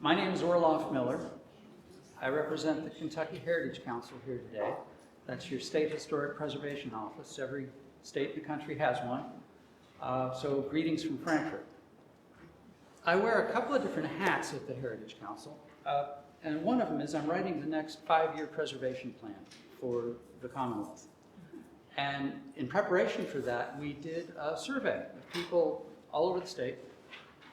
My name is Orloff Miller. I represent the Kentucky Heritage Council here today. That's your state historic preservation office. Every state in the country has one. So greetings from Frankfurt. I wear a couple of different hats at the Heritage Council, and one of them is I'm writing the next 5-year preservation plan for the Commonwealth. And in preparation for that, we did a survey of people all over the state,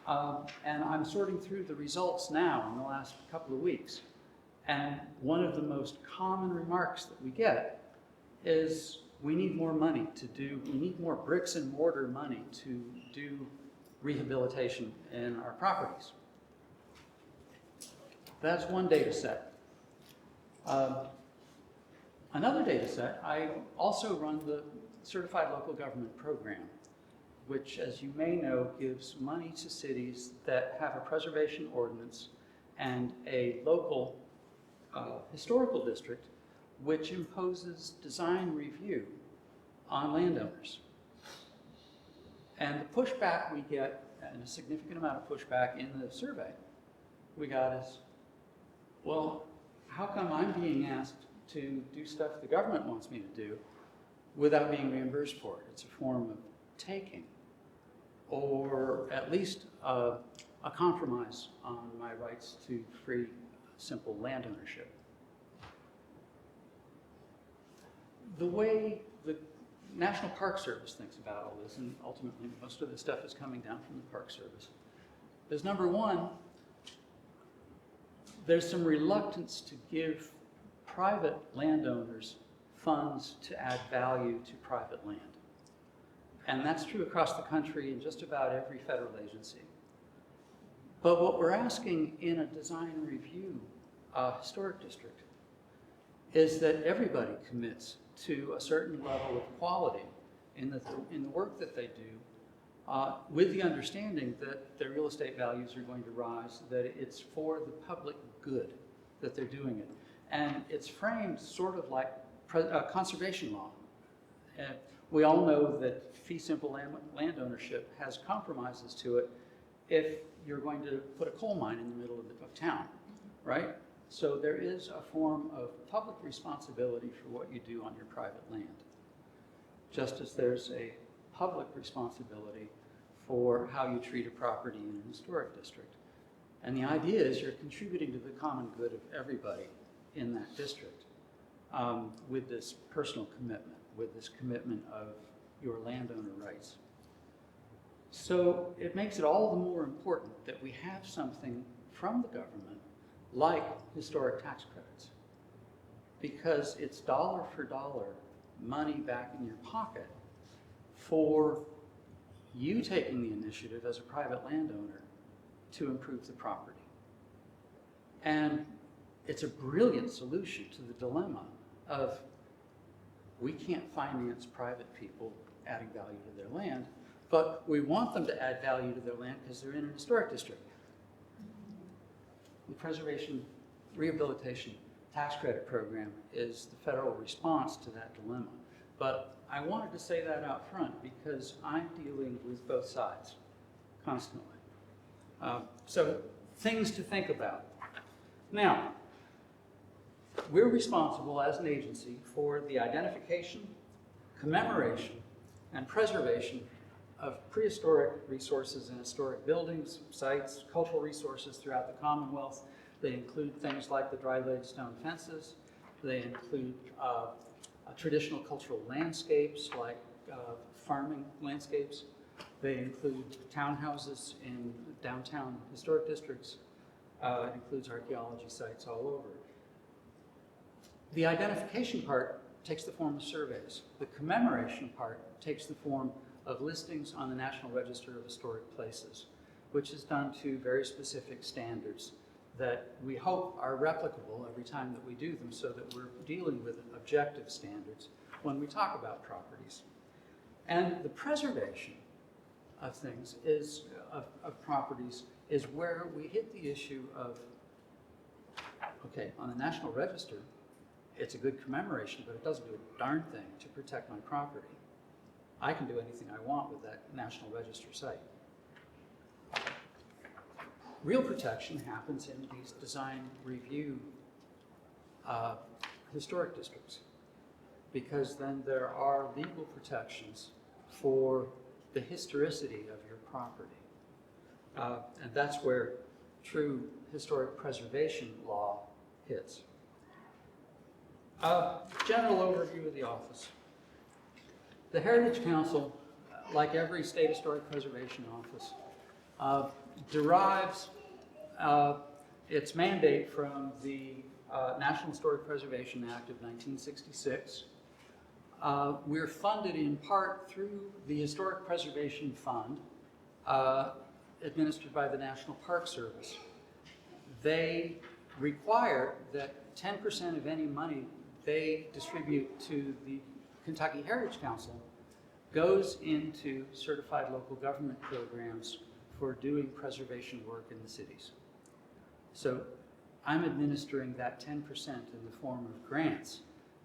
and I'm sorting through the results now in the last couple of weeks. And one of the most common remarks that we get is we need more money we need more bricks and mortar money to do rehabilitation in our properties. That's one data set. Another data set, I also run the Certified Local Government Program, which, as you may know, gives money to cities that have a preservation ordinance and a local historical district which imposes design review on landowners. And the pushback we get, and a significant amount of pushback in the survey we got is, well, how come I'm being asked to do stuff the government wants me to do without being reimbursed for it? It's a form of taking, or at least a compromise on my rights to free, simple land ownership. The way the National Park Service thinks about all this, and ultimately most of this stuff is coming down from the Park Service, is number one, there's some reluctance to give private landowners funds to add value to private land. And that's true across the country in just about every federal agency. But what we're asking in a design review historic district is that everybody commits to a certain level of quality in the work that they do, with the understanding that their real estate values are going to rise, that it's for the public good that they're doing it. And it's framed sort of like conservation law. We all know that fee simple land ownership has compromises to it if you're going to put a coal mine in the middle of town, right? So there is a form of public responsibility for what you do on your private land, just as there's a public responsibility for how you treat a property in an historic district. And the idea is you're contributing to the common good of everybody in that district, with this personal commitment, with this commitment of your landowner rights. So it makes it all the more important that we have something from the government like historic tax credits, because it's dollar for dollar money back in your pocket for you taking the initiative as a private landowner to improve the property. And it's a brilliant solution to the dilemma of we can't finance private people adding value to their land, but we want them to add value to their land because they're in an historic district. The Preservation Rehabilitation Tax Credit Program is the federal response to that dilemma. But I wanted to say that out front because I'm dealing with both sides constantly. So things to think about. Now, we're responsible as an agency for the identification, commemoration, and preservation of prehistoric resources and historic buildings, sites, cultural resources throughout the Commonwealth. They include things like the dry-laid stone fences. They include traditional cultural landscapes like farming landscapes. They include townhouses in downtown historic districts. It includes archaeology sites all over. The identification part takes the form of surveys. The commemoration part takes the form of listings on the National Register of Historic Places, which is done to very specific standards that we hope are replicable every time that we do them, so that we're dealing with objective standards when we talk about properties. And the preservation of things is, of properties, is where we hit the issue of, okay, on the National Register, it's a good commemoration, but it doesn't do a darn thing to protect my property. I can do anything I want with that National Register site. Real protection happens in these design review historic districts, because then there are legal protections for the historicity of your property. And that's where true historic preservation law hits. General overview of the office. The Heritage Council, like every state historic preservation office, derives its mandate from the National Historic Preservation Act of 1966. We're funded in part through the Historic Preservation Fund, administered by the National Park Service. They require that 10% of any money they distribute to the Kentucky Heritage Council goes into certified local government programs for doing preservation work in the cities. So I'm administering that 10% in the form of grants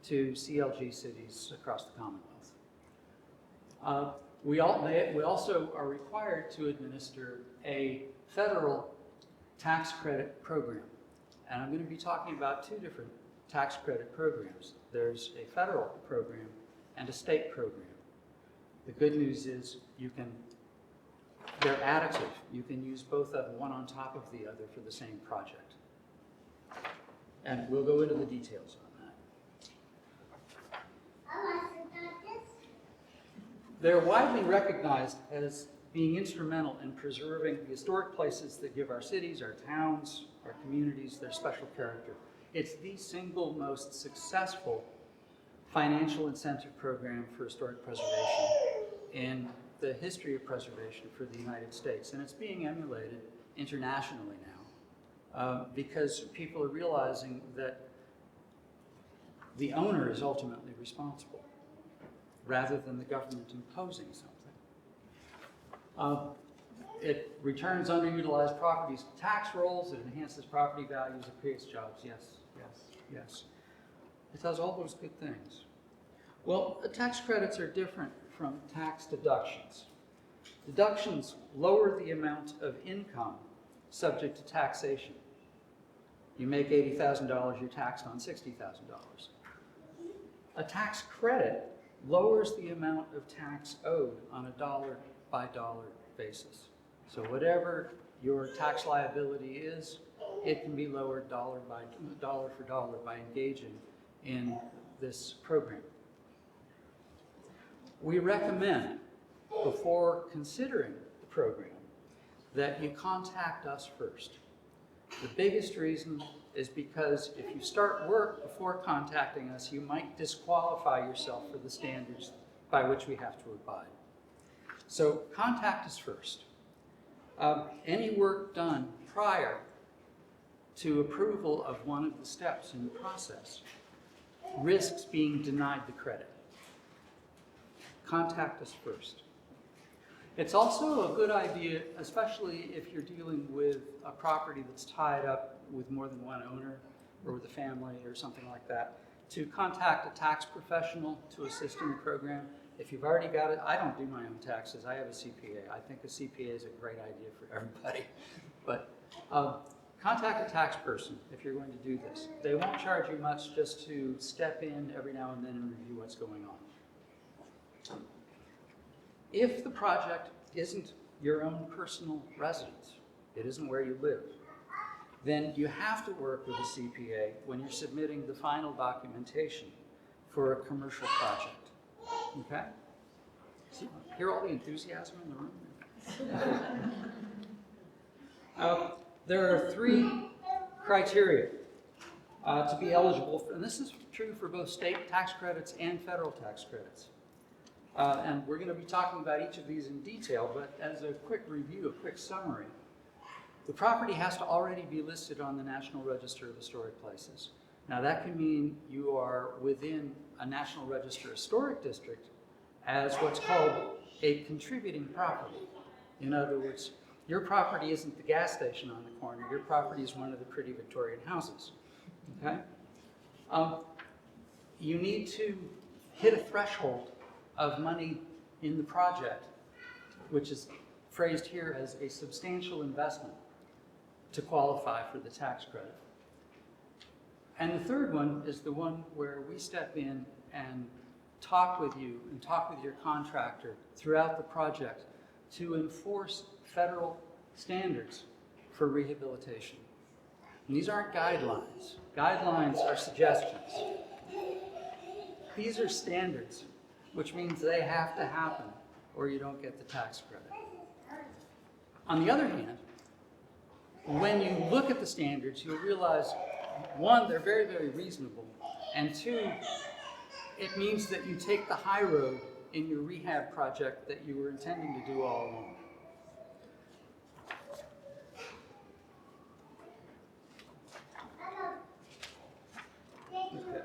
to CLG cities across the Commonwealth. We also are required to administer a federal tax credit program. And I'm going to be talking about two different tax credit programs. There's a federal program and a state program. The good news is they're additive. You can use both of them, one on top of the other, for the same project. And we'll go into the details on that. They're widely recognized as being instrumental in preserving the historic places that give our cities, our towns, our communities their special character. It's the single most successful financial incentive program for historic preservation in the history of preservation for the United States. And it's being emulated internationally now because people are realizing that the owner is ultimately responsible rather than the government imposing something. It returns underutilized properties to tax rolls, it enhances property values, it creates jobs. Yes, yes, yes. It does all those good things. Well, the tax credits are different from tax deductions. Deductions lower the amount of income subject to taxation. You make $80,000, you're taxed on $60,000. A tax credit lowers the amount of tax owed on a dollar-by-dollar basis. So whatever your tax liability is, it can be lowered dollar for dollar by engaging in this program. We recommend, before considering the program, that you contact us first. The biggest reason is because if you start work before contacting us, you might disqualify yourself for the standards by which we have to abide. So contact us first. Any work done prior to approval of one of the steps in the process risks being denied the credit. Contact us first. It's also a good idea, especially if you're dealing with a property that's tied up with more than one owner or with a family or something like that, to contact a tax professional to assist in the program. If you've already got it, I don't do my own taxes. I have a CPA. I think a CPA is a great idea for everybody. But contact a tax person if you're going to do this. They won't charge you much just to step in every now and then and review what's going on. If the project isn't your own personal residence, it isn't where you live, then you have to work with a CPA when you're submitting the final documentation for a commercial project. Okay? See, hear all the enthusiasm in the room? There are 3 criteria to be eligible for, and this is true for both state tax credits and federal tax credits. And we're going to be talking about each of these in detail, but as a quick review, a quick summary, the property has to already be listed on the National Register of Historic Places. Now that can mean you are within a National Register Historic District as what's called a contributing property. In other words, your property isn't the gas station on the corner, your property is one of the pretty Victorian houses. Okay? You need to hit a threshold of money in the project, which is phrased here as a substantial investment. to qualify for the tax credit. And the third one is the one where we step in and talk with you and talk with your contractor throughout the project to enforce federal standards for rehabilitation. And these aren't guidelines. Guidelines are suggestions. These are standards, which means they have to happen or you don't get the tax credit. On the other hand, when you look at the standards, you'll realize, one, they're very, very reasonable, and two, it means that you take the high road in your rehab project that you were intending to do all along. Okay.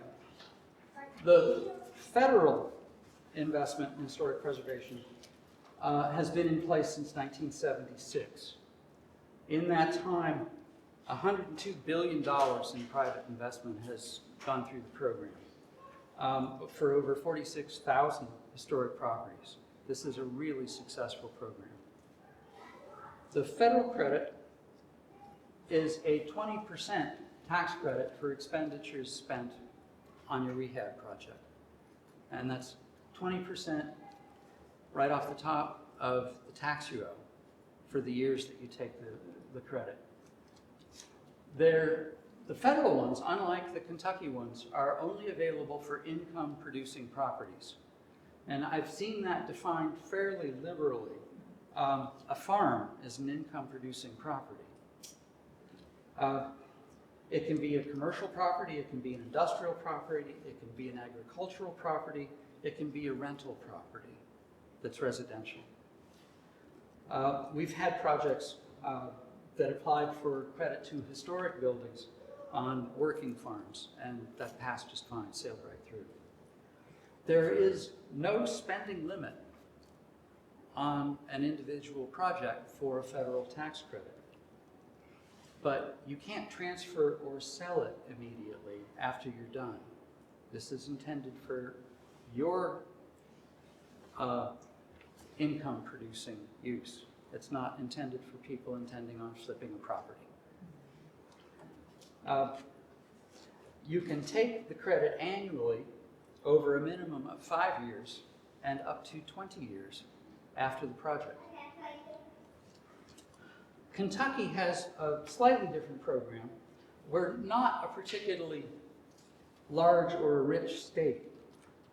The federal investment in historic preservation has been in place since 1976. In that time, $102 billion in private investment has gone through the program for over 46,000 historic properties. This is a really successful program. The federal credit is a 20% tax credit for expenditures spent on your rehab project. And that's 20% right off the top of the tax you owe for the years that you take the credit. The federal ones, unlike the Kentucky ones, are only available for income-producing properties. And I've seen that defined fairly liberally. A farm is an income-producing property. It can be a commercial property, it can be an industrial property, it can be an agricultural property, it can be a rental property that's residential. We've had projects that applied for credit to historic buildings on working farms, and that passed just fine, sailed right through. There is no spending limit on an individual project for a federal tax credit. But you can't transfer or sell it immediately after you're done. This is intended for your income-producing use. It's not intended for people intending on flipping a property. You can take the credit annually over a minimum of 5 years and up to 20 years after the project. Kentucky has a slightly different program. We're not a particularly large or a rich state,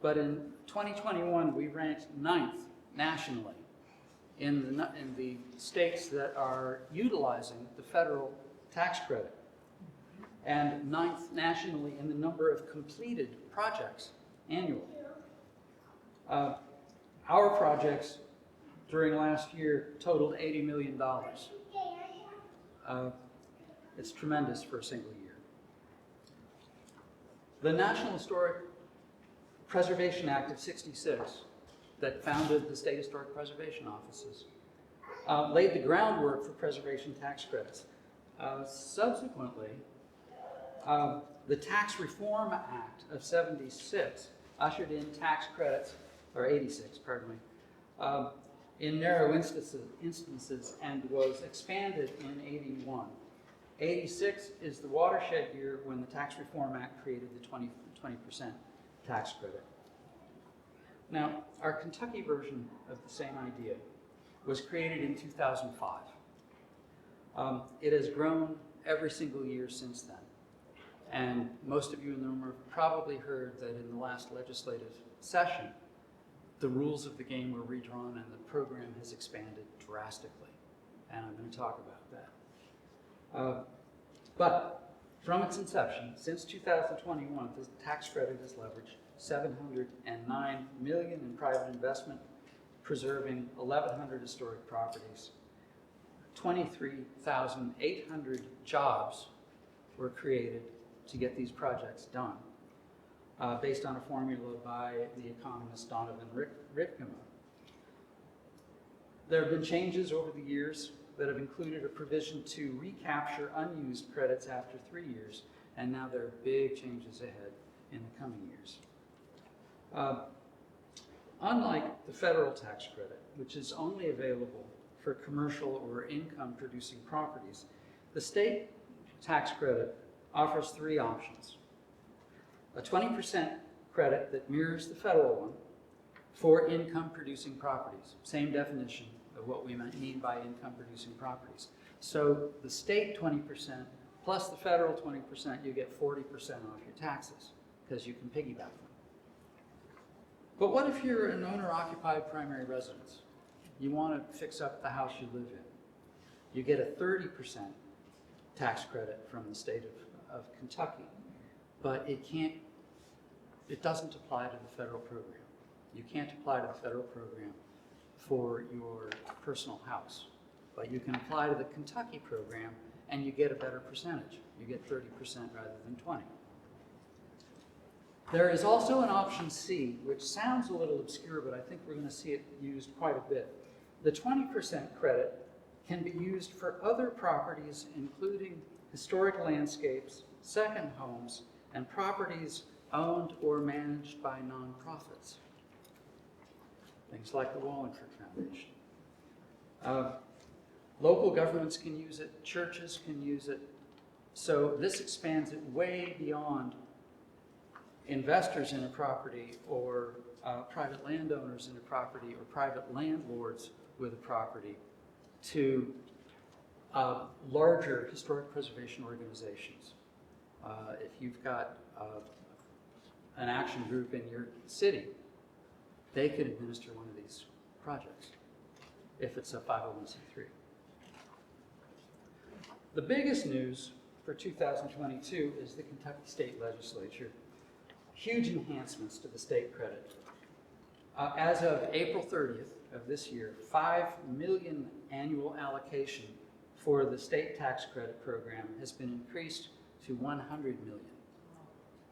but in 2021 we ranked 9th nationally in the states that are utilizing the federal tax credit, and 9th nationally in the number of completed projects annually. Our projects during last year totaled $80 million. It's tremendous for a single year. The National Historic Preservation Act of '66 that founded the state historic preservation offices laid the groundwork for preservation tax credits. Subsequently, the Tax Reform Act of '76 ushered in tax credits, or '86, pardon me, in narrow instances and was expanded in '81. '86 is the watershed year when the Tax Reform Act created the 20% tax credit. Now, our Kentucky version of the same idea was created in 2005. It has grown every single year since then. And most of you in the room have probably heard that in the last legislative session, the rules of the game were redrawn and the program has expanded drastically. And I'm going to talk about that. But from its inception, since 2021, the tax credit has leveraged $709 million in private investment, preserving 1,100 historic properties. 23,800 jobs were created to get these projects done, based on a formula by the economist Donovan Ritkema. There have been changes over the years that have included a provision to recapture unused credits after 3 years, and now there are big changes ahead in the coming years. Unlike the federal tax credit, which is only available for commercial or income-producing properties, The state tax credit offers three options. A 20% credit that mirrors the federal one for income-producing properties. Same definition of what we mean by income-producing properties. So the state 20% plus the federal 20%, you get 40% off your taxes because you can piggyback them. But what if you're an owner-occupied primary residence? You want to fix up the house you live in. You get a 30% tax credit from the state of Kentucky, but it doesn't apply to the federal program. You can't apply to the federal program for your personal house, but you can apply to the Kentucky program and you get a better percentage. You get 30% rather than 20. There is also an option C, which sounds a little obscure, but I think we're going to see it used quite a bit. The 20% credit can be used for other properties, including historic landscapes, second homes, and properties owned or managed by nonprofits. Things like the Wallingford Foundation. Local governments can use it, churches can use it. So this expands it way beyond investors in a property or private landowners in a property or private landlords with a property to larger historic preservation organizations. If you've got an action group in your city, they could administer one of these projects if it's a 501c3. The biggest news for 2022 is the Kentucky State Legislature. Huge enhancements to the state credit. As of April 30th of this year, $5 million annual allocation for the state tax credit program has been increased to $100 million.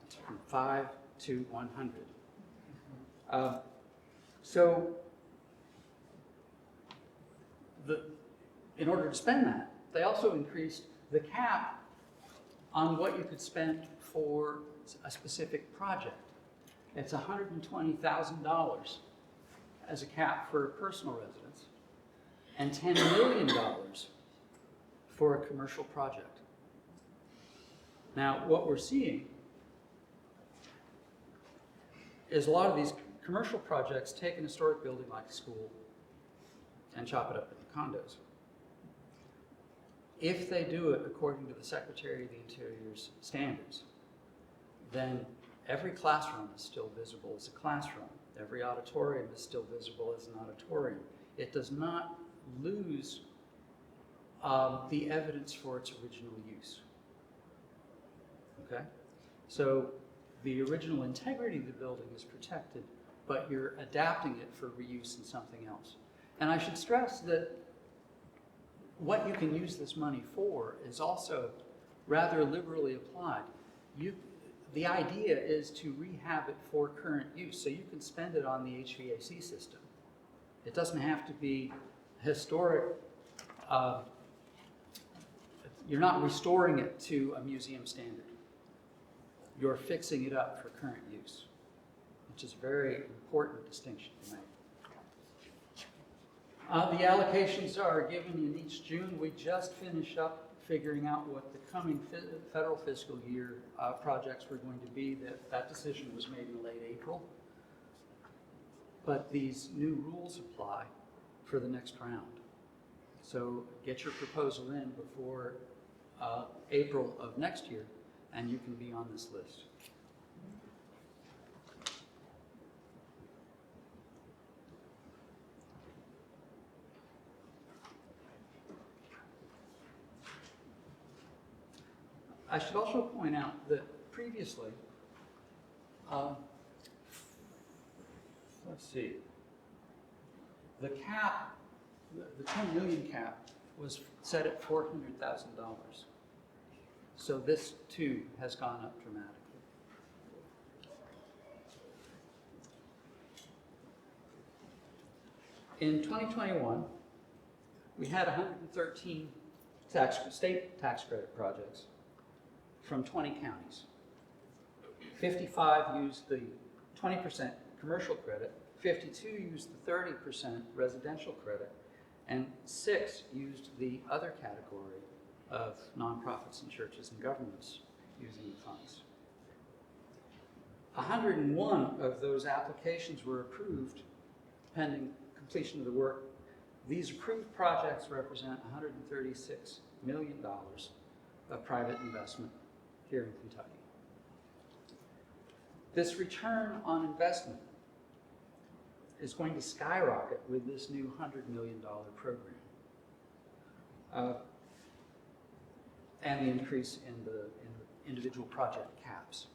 It's from 5 to 100. So, in order to spend that, they also increased the cap on what you could spend for a specific project. It's $120,000 as a cap for a personal residence and $10 million for a commercial project. Now, what we're seeing is a lot of these commercial projects take an historic building like a school and chop it up into condos. If they do it according to the Secretary of the Interior's standards, then every classroom is still visible as a classroom. Every auditorium is still visible as an auditorium. It does not lose the evidence for its original use. Okay? So the original integrity of the building is protected, but you're adapting it for reuse in something else. And I should stress that what you can use this money for is also rather liberally applied. The idea is to rehab it for current use, so you can spend it on the HVAC system. It doesn't have to be historic. You're not restoring it to a museum standard. You're fixing it up for current use, which is a very important distinction to make. The allocations are given in each June. We just finished up figuring out what the coming federal fiscal year projects were going to be. That decision was made in late April. But these new rules apply for the next round. So get your proposal in before April of next year, and you can be on this list. I should also point out that previously, let's see, the cap, the 10 million cap was set at $400,000. So this too has gone up dramatically. In 2021, we had 113 state tax credit projects from 20 counties. 55 used the 20% commercial credit, 52 used the 30% residential credit, and 6 used the other category of nonprofits and churches and governments using the funds. 101 of those applications were approved pending completion of the work. These approved projects represent $136 million of private investment here in Kentucky. This return on investment is going to skyrocket with this new $100 million program. And the increase in the individual project caps.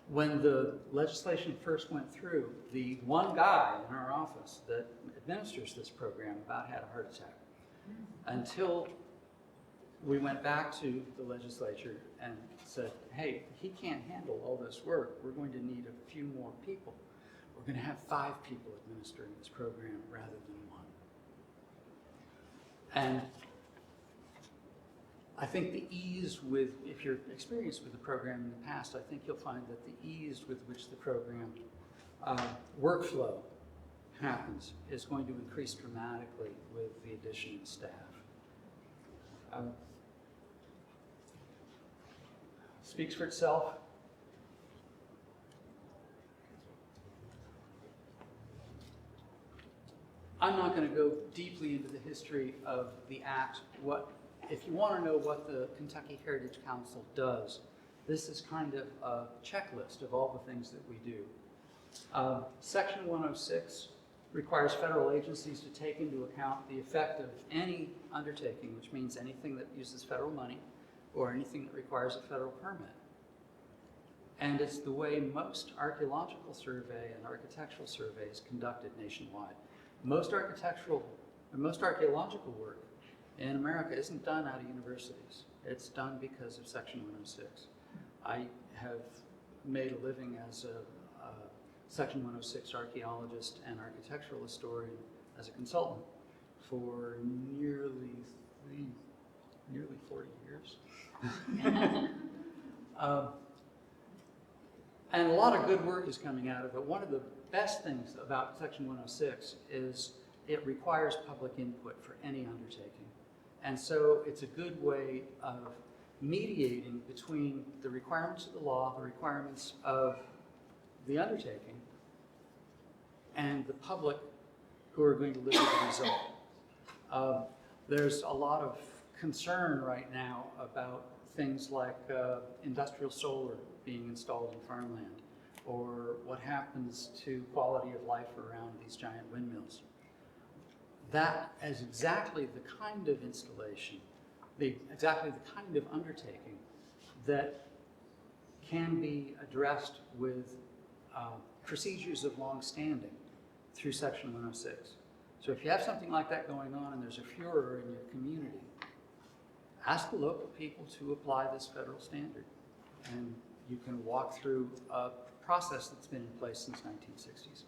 When the legislation first went through, the one guy in our office that administers this program about had a heart attack. Until we went back to the legislature and said, hey, he can't handle all this work. We're going to need a few more people. We're going to have 5 people administering this program rather than 1. And I think the ease with, if you're experienced with the program in the past, I think you'll find that the ease with which the program workflow happens is going to increase dramatically with the addition of staff. Speaks for itself. I'm not going to go deeply into the history of the Act. If you want to know what the Kentucky Heritage Council does, this is kind of a checklist of all the things that we do. Section 106 requires federal agencies to take into account the effect of any undertaking, which means anything that uses federal money or anything that requires a federal permit. And it's the way most archaeological survey and architectural survey is conducted nationwide. Most architectural and most archaeological work in America isn't done out of universities. It's done because of Section 106. I have made a living as a Section 106 archaeologist and architectural historian as a consultant for nearly 40 years. And a lot of good work is coming out of it. One of the best things about Section 106 is it requires public input for any undertaking. And so it's a good way of mediating between the requirements of the law, the requirements of the undertaking, and the public who are going to live with the result. There's a lot of concern right now about things like industrial solar being installed in farmland, or what happens to quality of life around these giant windmills. That is exactly the kind of installation, exactly the kind of undertaking that can be addressed with procedures of long standing through Section 106. So if you have something like that going on and there's a furor in your community, ask the local people to apply this federal standard. And you can walk through a process that's been in place since 1960s.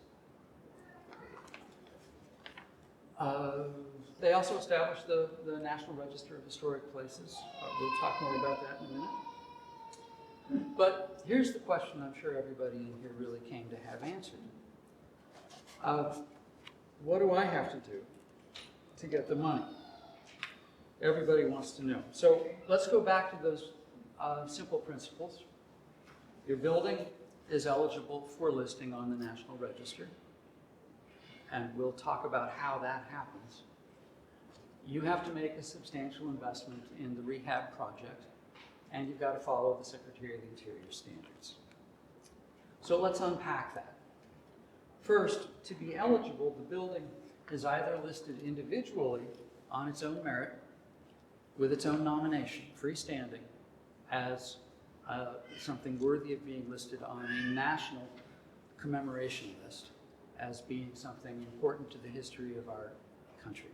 They also established the National Register of Historic Places. We'll talk more about that in a minute. But here's the question I'm sure everybody in here really came to have answered. What do I have to do to get the money? Everybody wants to know. So let's go back to those simple principles. Your building is eligible for listing on the National Register, and we'll talk about how that happens. You have to make a substantial investment in the rehab project, and you've got to follow the Secretary of the Interior standards. So let's unpack that. First, to be eligible, the building is either listed individually on its own merit, with its own nomination, freestanding, as something worthy of being listed on a national commemoration list, as being something important to the history of our country.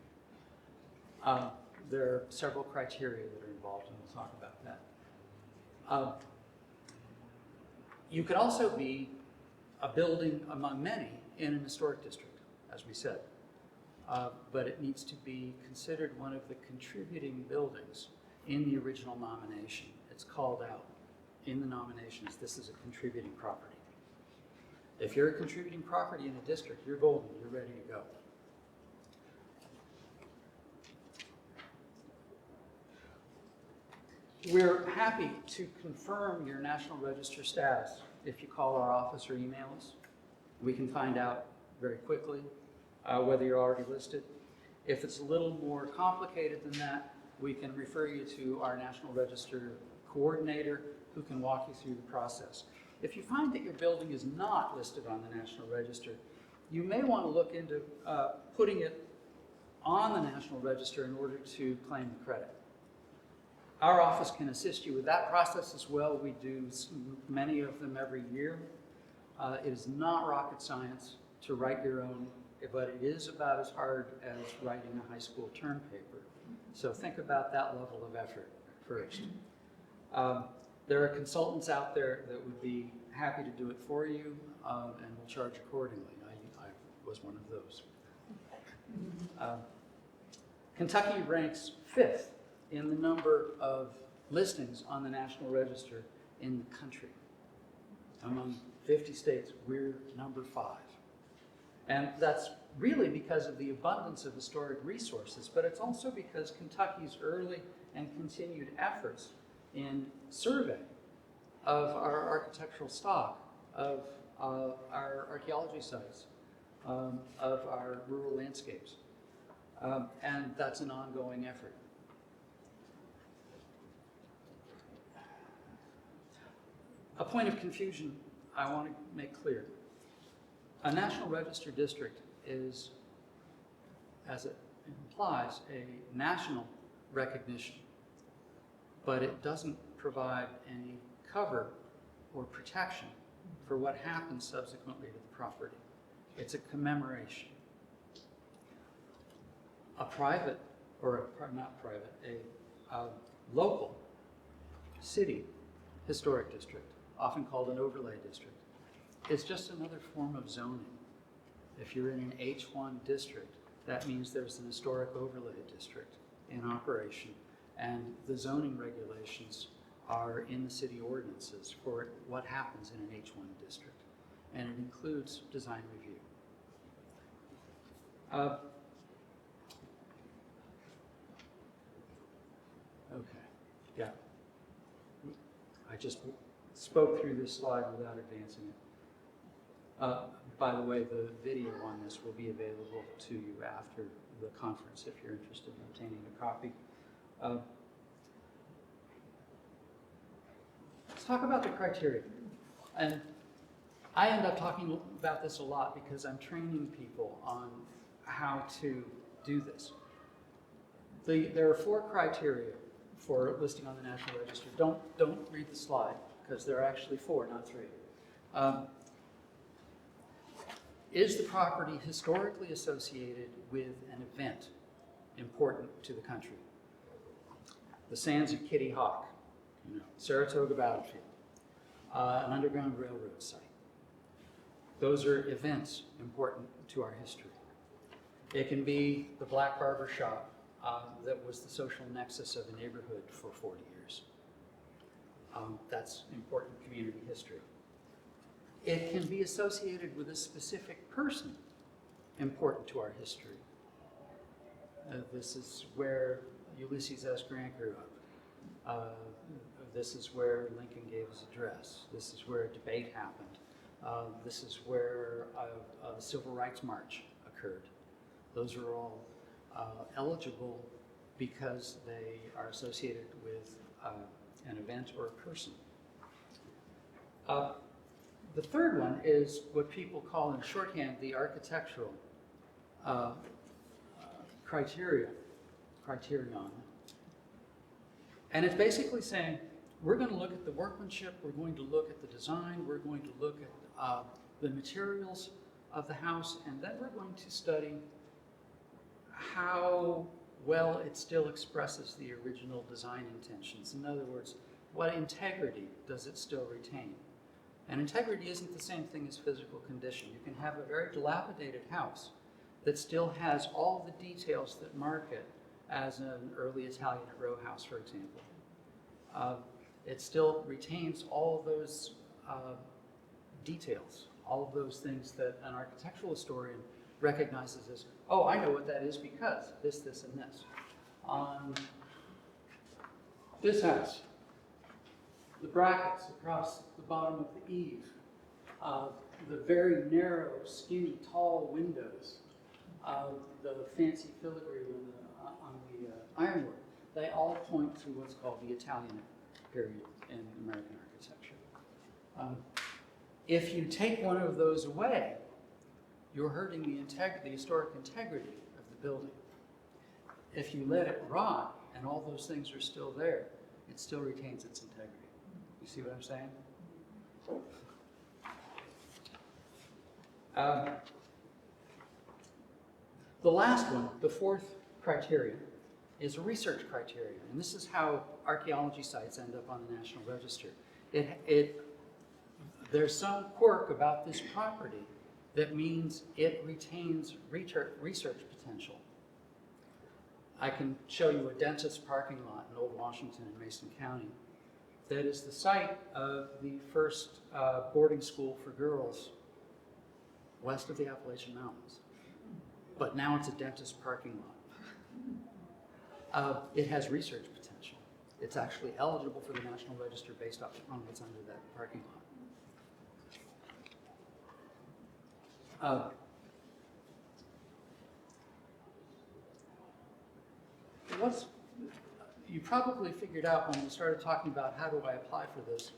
There are several criteria that are involved, and we'll talk about that. You could also be a building among many in an historic district, as we said. But it needs to be considered one of the contributing buildings in the original nomination. It's called out in the nominations, this is a contributing property. If you're a contributing property in a district, you're golden, you're ready to go. We're happy to confirm your National Register status if you call our office or email us. We can find out very quickly whether you're already listed. If it's a little more complicated than that, we can refer you to our National Register coordinator who can walk you through the process. If you find that your building is not listed on the National Register, you may want to look into putting it on the National Register in order to claim the credit. Our office can assist you with that process as well. We do many of them every year. It is not rocket science to write your own, but it is about as hard as writing a high school term paper. So think about that level of effort first. There are consultants out there that would be happy to do it for you and will charge accordingly. I was one of those. Kentucky ranks 5th in the number of listings on the National Register in the country. Among 50 states, we're number 5. And that's really because of the abundance of historic resources, but it's also because Kentucky's early and continued efforts in survey of our architectural stock, of our archaeology sites, of our rural landscapes. And that's an ongoing effort. A point of confusion I want to make clear. A National Register district is, as it implies, a national recognition, but it doesn't provide any cover or protection for what happens subsequently to the property. It's a commemoration. A private, or not private, a local city historic district, often called an overlay district, is just another form of zoning. If you're in an H1 district, that means there's an historic overlay district in operation, and the zoning regulations are in the city ordinances for what happens in an H1 district, and it includes design review. Okay, yeah. I just spoke through this slide without advancing it. By the way, the video on this will be available to you after the conference if you're interested in obtaining a copy. Let's talk about the criteria. And I end up talking about this a lot because I'm training people on how to do this. There are 4 criteria for listing on the National Register. Don't read the slide because there are actually 4, not 3. Is the property historically associated with an event important to the country? The sands of Kitty Hawk, Saratoga Battlefield, an Underground Railroad site. Those are events important to our history. It can be the Black Barber Shop that was the social nexus of a neighborhood for 40 years. That's important community history. It can be associated with a specific person important to our history. This is where Ulysses S. Grant grew up. This is where Lincoln gave his address. This is where a debate happened. This is where the Civil Rights March occurred. Those are all eligible because they are associated with an event or a person. The third one is what people call in shorthand the architectural criterion. And it's basically saying, we're going to look at the workmanship, we're going to look at the design, we're going to look at the materials of the house, and then we're going to study how well it still expresses the original design intentions. In other words, what integrity does it still retain? And integrity isn't the same thing as physical condition. You can have a very dilapidated house that still has all the details that mark it as an early Italian row house, for example. It still retains all of those details, all of those things that an architectural historian recognizes as, oh, I know what that is because this, and this. On this house, the brackets across the bottom of the eave, the very narrow, skinny, tall windows, the fancy filigree on the ironwork, they all point to what's called the Italian period in American architecture. If you take one of those away, you're hurting the historic integrity of the building. If you let it rot and all those things are still there, it still retains its integrity. You see what I'm saying? The last one, the fourth criterion, is a research criterion, and this is how archaeology sites end up on the National Register. There's some quirk about this property that means it retains research potential. I can show you a dentist's parking lot in Old Washington in Mason County that is the site of the first boarding school for girls west of the Appalachian Mountains. But now it's a dentist parking lot. It has research potential. It's actually eligible for the National Register based on what's under that parking lot. You probably figured out when we started talking about how do I apply for this,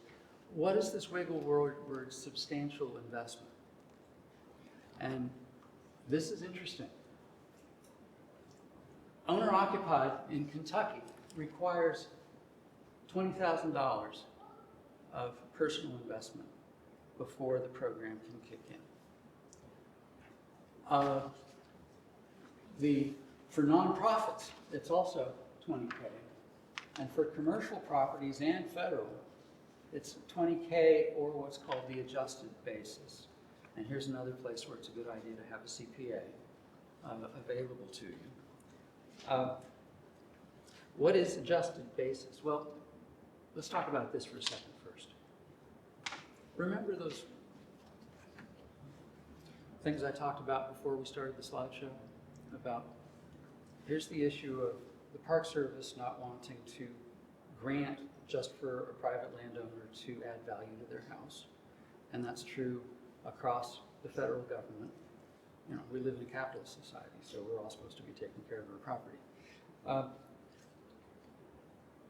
what is this wiggle word substantial investment? And this is interesting. Owner-occupied in Kentucky requires $20,000 of personal investment before the program can kick in. For nonprofits, it's also $20K. And for commercial properties and federal, it's $20K or what's called the adjusted basis. And here's another place where it's a good idea to have a CPA available to you. What is adjusted basis? Well, let's talk about this for a second first. Remember those things I talked about before we started the slideshow? About, here's the issue of the Park Service not wanting to grant just for a private landowner to add value to their house. And that's true across the federal government. You know, we live in a capitalist society, so we're all supposed to be taking care of our property.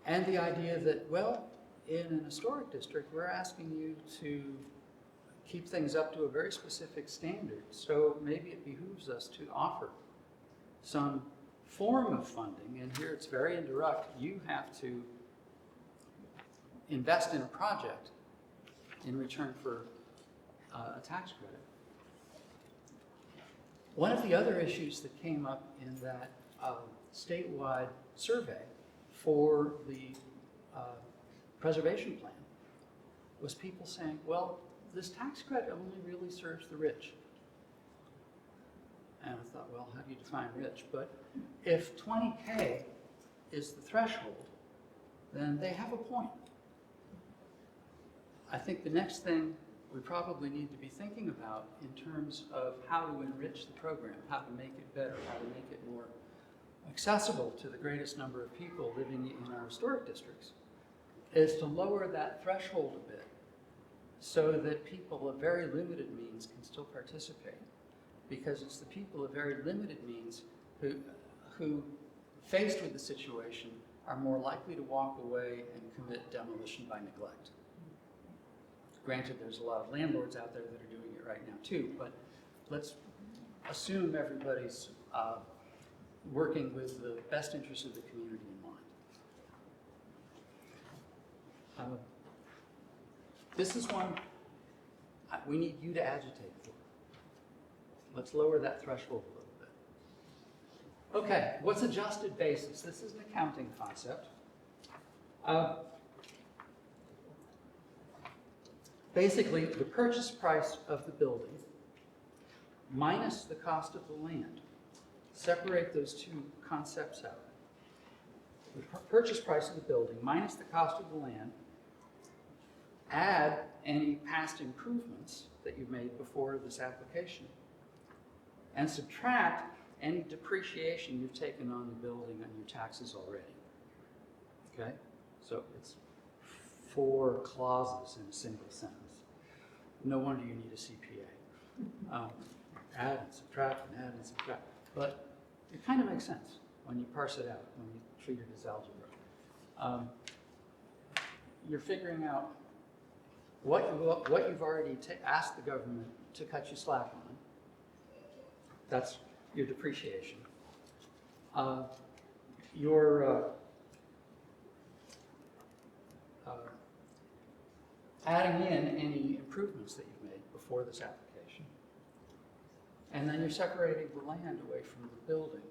And the idea that, well, in an historic district, we're asking you to keep things up to a very specific standard, so maybe it behooves us to offer some form of funding, and here it's very indirect. You have to invest in a project in return for a tax credit. One of the other issues that came up in that statewide survey for the preservation plan was people saying, well, this tax credit only really serves the rich. And I thought, well, how do you define rich? But if $20K is the threshold, then they have a point. I think the next thing we probably need to be thinking about in terms of how to enrich the program, how to make it better, how to make it more accessible to the greatest number of people living in our historic districts, is to lower that threshold a bit so that people of very limited means can still participate. Because it's the people of very limited means who, faced with the situation, are more likely to walk away and commit demolition by neglect. Granted, there's a lot of landlords out there that are doing it right now too, but let's assume everybody's working with the best interests of the community in mind. This is one we need you to agitate for. Let's lower that threshold a little bit. Okay, what's adjusted basis? This is an accounting concept. Basically, the purchase price of the building minus the cost of the land. Separate those two concepts out. The purchase price of the building minus the cost of the land. Add any past improvements that you've made before this application. And subtract any depreciation you've taken on the building on your taxes already. Okay? So it's 4 clauses in a single sentence. No wonder you need a CPA. Add and subtract and add and subtract. But it kind of makes sense when you parse it out, when you treat it as algebra. You're figuring out what you've already asked the government to cut you slack on. That's your depreciation. You're adding in any improvements that you've made before this application. And then you're separating the land away from the building.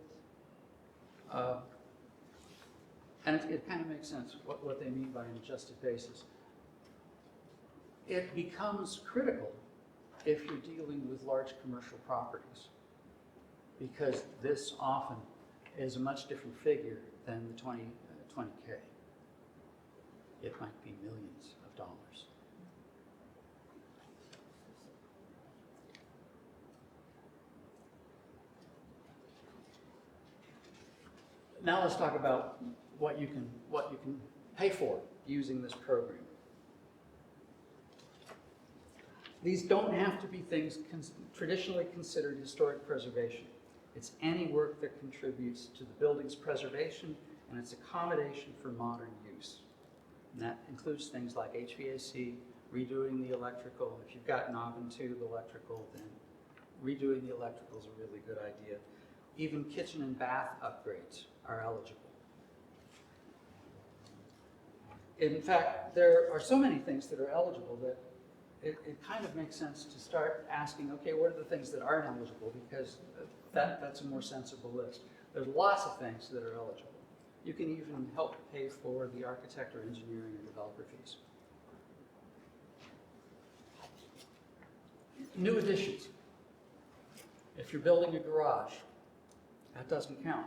And it kind of makes sense what they mean by an adjusted basis. It becomes critical if you're dealing with large commercial properties, because this often is a much different figure than the 20K. It might be millions of dollars. Now let's talk about what you can pay for using this program. These don't have to be things traditionally considered historic preservation. It's any work that contributes to the building's preservation and its accommodation for modern use. And that includes things like HVAC, redoing the electrical. If you've got knob and tube electrical, then redoing the electrical is a really good idea. Even kitchen and bath upgrades are eligible. In fact, there are so many things that are eligible that it kind of makes sense to start asking, okay, what are the things that aren't eligible? Because that's a more sensible list. There's lots of things that are eligible. You can even help pay for the architect or engineering or developer fees. New additions. If you're building a garage, that doesn't count.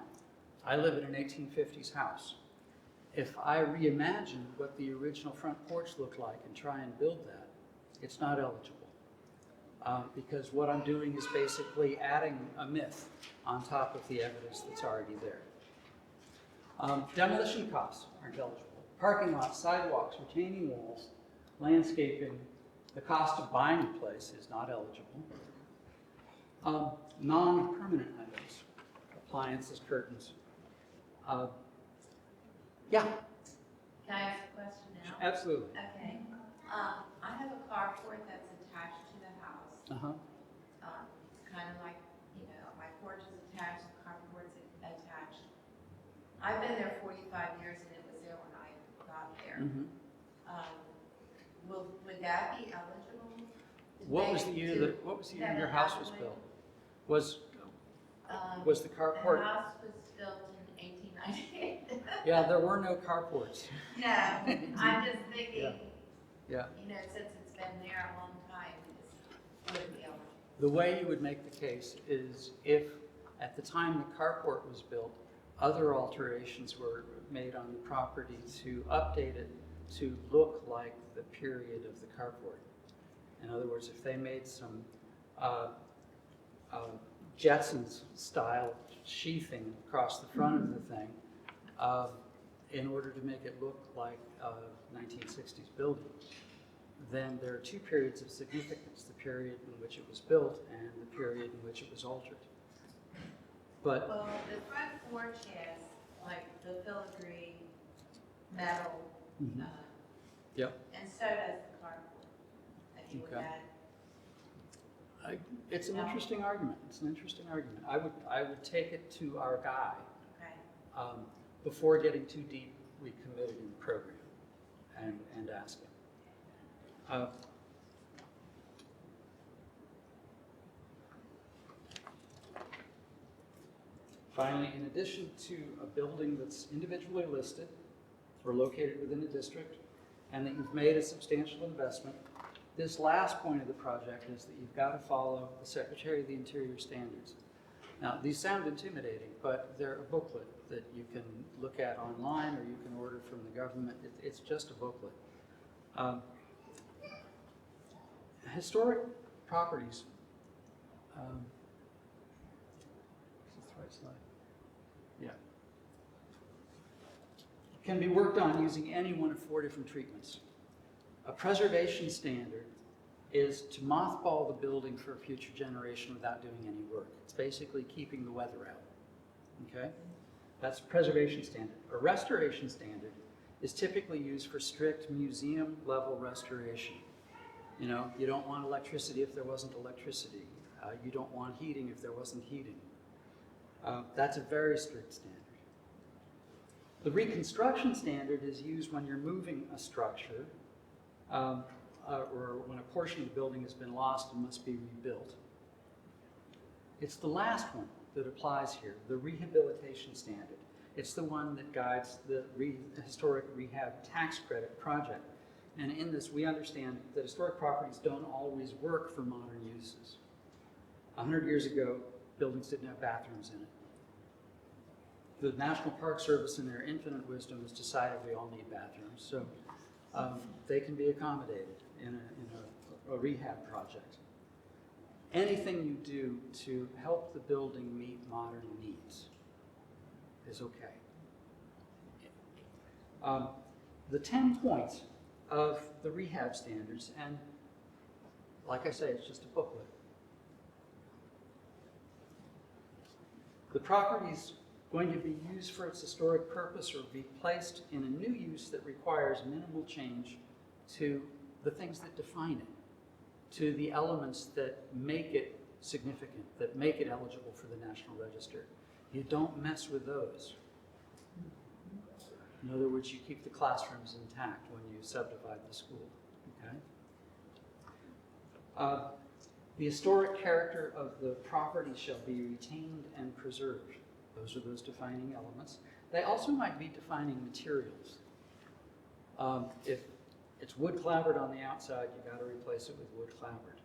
I live in an 1850s house. If I reimagine what the original front porch looked like and try and build that, it's not eligible. Because what I'm doing is basically adding a myth on top of the evidence that's already there. Demolition costs aren't eligible. Parking lots, sidewalks, retaining walls, landscaping, the cost of buying a place is not eligible. Non-permanent items, appliances, curtains. Yeah? Can I ask a question now? Absolutely. Okay. I have a carport that's attached to the house. Kind of like, my porch is attached, the carport's attached. I've been there 45 years and it was there when I got there. Would that be eligible? What was the year your house was built? Was the carport? The house was built in 1898. Yeah, there were no carports. No, I'm just thinking, Yeah. Since it's been there a long time, it wouldn't be eligible. The way you would make the case is if at the time the carport was built, other alterations were made on the property to update it to look like the period of the carport. In other words, if they made some Jetsons style sheathing across the front of the thing in order to make it look like a 1960s building, then there are two periods of significance: the period in which it was built and the period in which it was altered. But well, the front porch has like the filigree metal, yep. And so does the carport that you would add. It's an interesting argument. It's an interesting argument. I would take it to our guy. Okay. Before getting too deep, we committed in the program and ask him. Finally, in addition to a building that's individually listed or located within a district and that you've made a substantial investment, this last point of the project is that you've got to follow the Secretary of the Interior standards. Now, these sound intimidating, but they're a booklet that you can look at online or you can order from the government. It's just a booklet. Historic properties. Is this the right slide? Yeah. Can be worked on using any one of 4 different treatments. A preservation standard is to mothball the building for a future generation without doing any work. It's basically keeping the weather out, okay? That's a preservation standard. A restoration standard is typically used for strict museum-level restoration. You know, you don't want electricity if there wasn't electricity. You don't want heating if there wasn't heating. That's a very strict standard. The reconstruction standard is used when you're moving a structure or when a portion of the building has been lost and must be rebuilt. It's the last one that applies here, the rehabilitation standard. It's the one that guides the historic rehab tax credit project. And in this, we understand that historic properties don't always work for modern uses. 100 years ago, buildings didn't have bathrooms in it. The National Park Service, in their infinite wisdom, has decided we all need bathrooms, so they can be accommodated in a rehab project. Anything you do to help the building meet modern needs is okay. The 10 points of the rehab standards, and like I say, it's just a booklet. The property's going to be used for its historic purpose or be placed in a new use that requires minimal change to the things that define it, to the elements that make it significant, that make it eligible for the National Register. You don't mess with those. In other words, you keep the classrooms intact when you subdivide the school, okay? The historic character of the property shall be retained and preserved. Those are those defining elements. They also might be defining materials. If it's wood clapboard on the outside, you got to replace it with wood clapboard.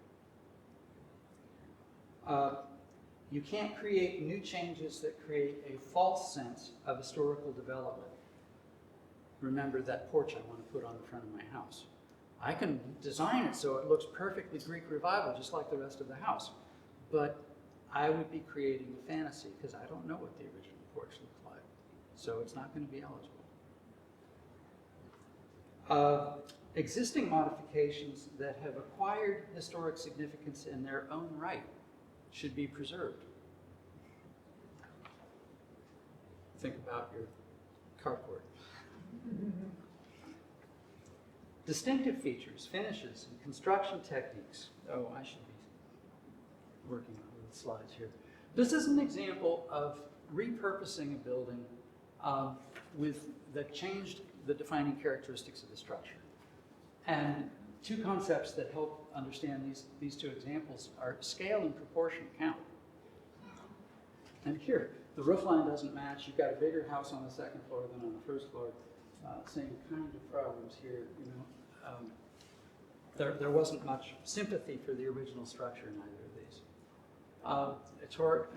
You can't create new changes that create a false sense of historical development. Remember that porch I want to put on the front of my house. I can design it so it looks perfectly Greek Revival, just like the rest of the house. But I would be creating a fantasy because I don't know what the original porch looked like. So it's not going to be eligible. Existing modifications that have acquired historic significance in their own right should be preserved. Think about your carport. Distinctive features, finishes, and construction techniques. Oh, I should be working on the slides here. This is an example of repurposing a building that changed the defining characteristics of the structure. And two concepts that help understand these two examples are scale and proportion count. And here, the roof line doesn't match. You've got a bigger house on the second floor than on the first floor. Same kind of problems here, you know. There wasn't much sympathy for the original structure in either of these.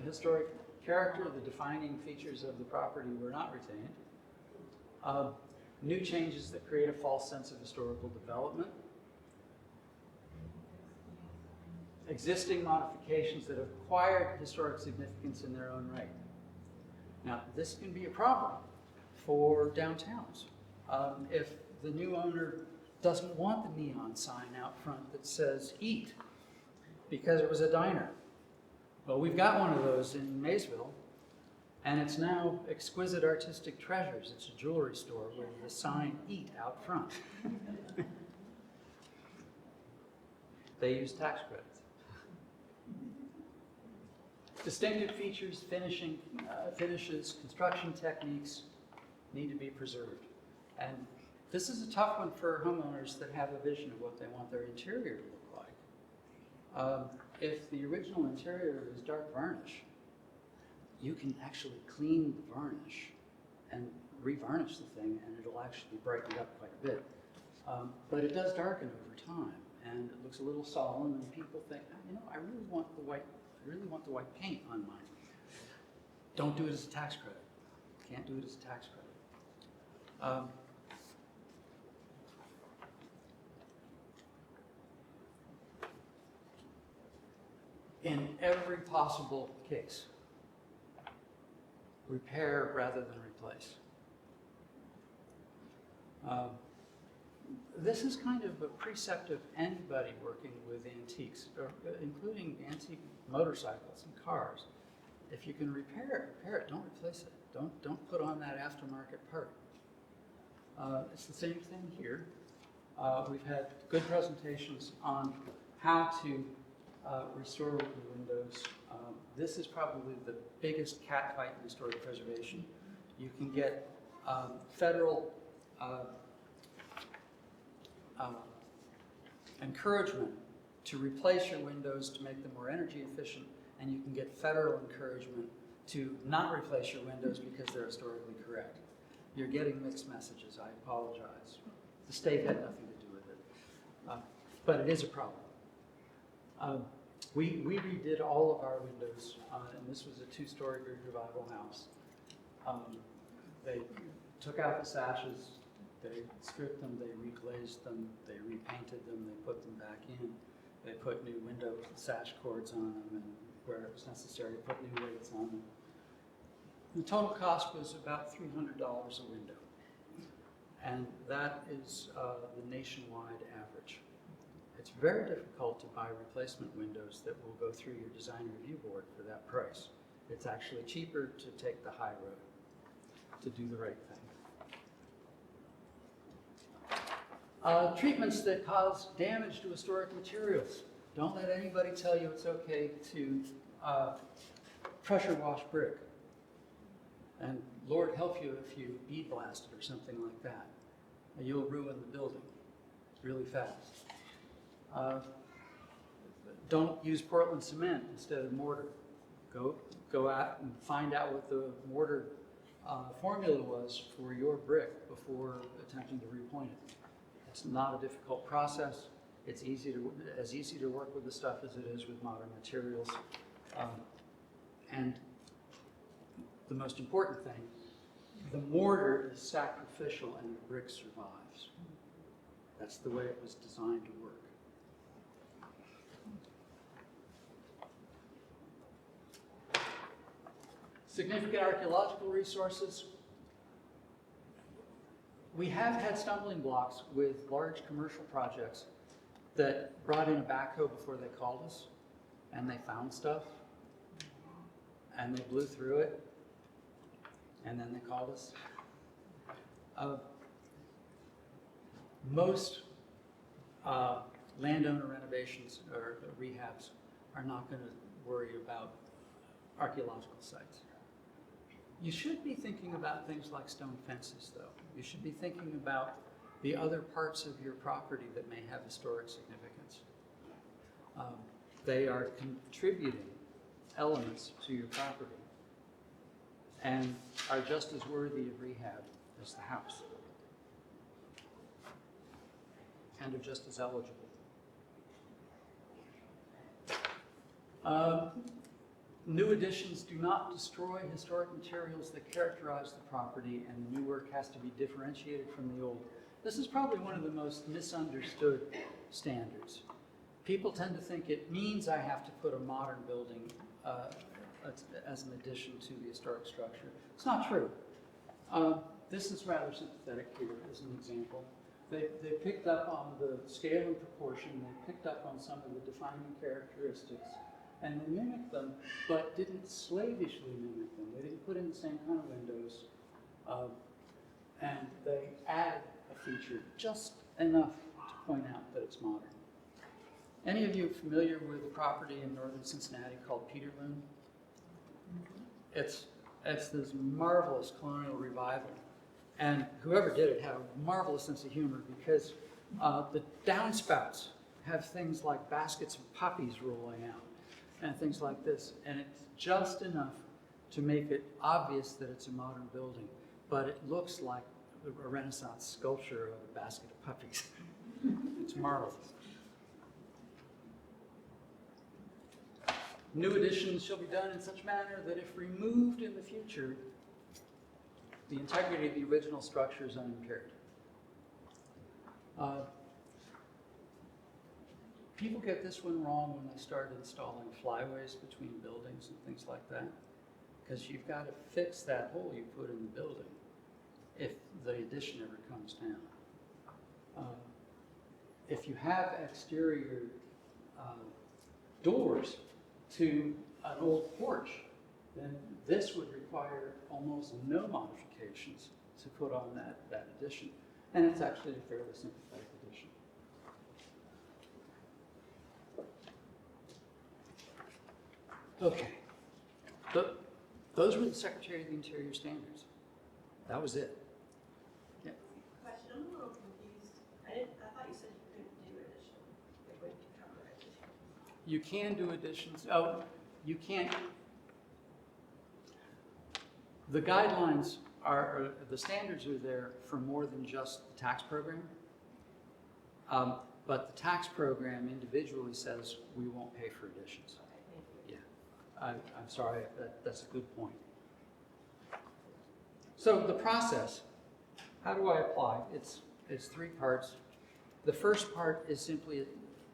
Historic character, the defining features of the property were not retained. New changes that create a false sense of historical development. Existing modifications that have acquired historic significance in their own right. Now, this can be a problem for downtowns. If the new owner doesn't want the neon sign out front that says eat because it was a diner. Well, we've got one of those in Maysville, and it's now Exquisite Artistic Treasures. It's a jewelry store with the sign eat out front. They use tax credits. Distinctive features, finishes, construction techniques need to be preserved. And this is a tough one for homeowners that have a vision of what they want their interior to look like. If the original interior is dark varnish, you can actually clean the varnish and re-varnish the thing, and it'll actually brighten it up quite a bit. But it does darken over time, and it looks a little solemn, and people think, you know, I really want the white paint on mine. Don't do it as a tax credit. Can't do it as a tax credit. In every possible case, repair rather than replace. this is kind of a precept of anybody working with antiques, or, including antique motorcycles and cars. If you can repair it, don't replace it. Don't put on that aftermarket part. It's the same thing here. We've had good presentations on how to restore the windows. This is probably the biggest cat fight in historic preservation. You can get federal encouragement to replace your windows to make them more energy efficient, and you can get federal encouragement to not replace your windows because they're historically correct. You're getting mixed messages. I apologize. The state had nothing to do with it, but it is a problem. We redid all of our windows, and this was a two-story Greek Revival house. They took out the sashes, they stripped them, they reglazed them, they repainted them, they put them back in. They put new window sash cords on them, and where it was necessary, put new weights on them. The total cost was about $300 a window, and that is the nationwide average. It's very difficult to buy replacement windows that will go through your design review board for that price. It's actually cheaper to take the high road, to do the right thing. Treatments that cause damage to historic materials. Don't let anybody tell you it's okay to pressure wash brick. And Lord help you if you bead blast it or something like that. You'll ruin the building really fast. Don't use Portland cement instead of mortar. Go out and find out what the mortar formula was for your brick before attempting to repoint it. It's not a difficult process. It's as easy to work with the stuff as it is with modern materials. And the most important thing, the mortar is sacrificial and the brick survives. That's the way it was designed to work. Significant archaeological resources. We have had stumbling blocks with large commercial projects that brought in a backhoe before they called us, and they found stuff, and they blew through it, and then they called us. Most landowner renovations or rehabs are not going to worry about archaeological sites. You should be thinking about things like stone fences, though. You should be thinking about the other parts of your property that may have historic significance. They are contributing elements to your property and are just as worthy of rehab as the house, and are just as eligible. New additions do not destroy historic materials that characterize the property, and the new work has to be differentiated from the old. This is probably one of the most misunderstood standards. People tend to think it means I have to put a modern building as an addition to the historic structure. It's not true. This is rather sympathetic here as an example. They picked up on the scale and proportion, they picked up on some of the defining characteristics, and they mimicked them, but didn't slavishly mimic them. They didn't put in the same kind of windows, and they add a feature just enough to point out that it's modern. Any of you familiar with a property in northern Cincinnati called Peterloon? It's this marvelous colonial revival, and whoever did it had a marvelous sense of humor, because the downspouts have things like baskets of poppies rolling out and things like this, and it's just enough to make it obvious that it's a modern building, but it looks like a Renaissance sculpture of a basket of puppies. It's marvelous. New additions shall be done in such manner that if removed in the future, the integrity of the original structure is unimpaired. People get this one wrong when they start installing flyways between buildings and things like that, because you've got to fix that hole you put in the building if the addition ever comes down. if you have exterior doors to an old porch, then this would require almost no modifications to put on that addition. And it's actually a fairly sympathetic addition. Okay. Those were the Secretary of the Interior standards. That was it. Yeah. Question, I'm a little confused. I thought you said you couldn't do addition. It wouldn't cover addition. You can do additions. Oh, you can't. The guidelines are, the standards are there for more than just the tax program. But the tax program individually says we won't pay for additions. Okay, thank you. Yeah, I'm sorry, that's a good point. So the process, how do I apply? It's three parts. The first part is simply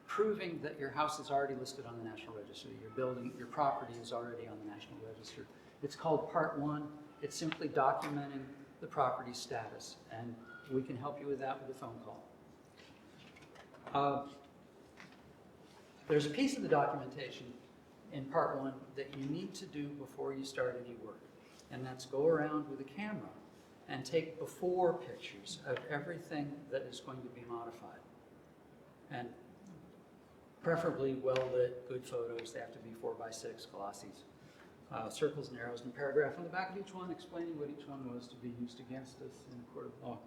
proving that your house is already listed on the National Register. Your property is already on the National Register. It's called Part 1. It's simply documenting the property status, and we can help you with that with a phone call. There's a piece of the documentation in Part 1 that you need to do before you start any work, and that's go around with a camera and take before pictures of everything that is going to be modified. And preferably well-lit, good photos. They have to be 4x6 glossies. Circles and arrows and a paragraph on the back of each one explaining what each one was to be used against us in a court of law.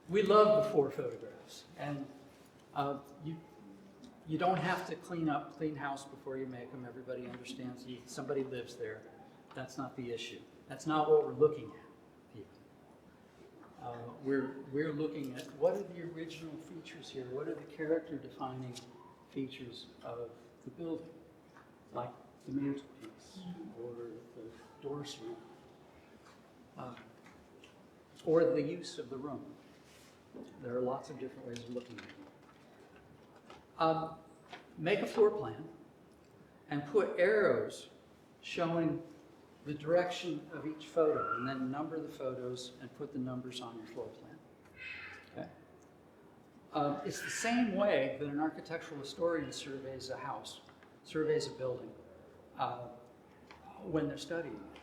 We love before photographs, and you don't have to clean house before you make them. Everybody understands somebody lives there. That's not the issue. That's not what we're looking at even. We're looking at what are the original features here? What are the character defining features of the building, like the mantelpiece or the door slam, or the use of the room. There are lots of different ways of looking at it. Make a floor plan and put arrows showing the direction of each photo, and then number the photos and put the numbers on your floor plan. Okay? It's the same way that an architectural historian surveys a house, surveys a building, when they're studying it.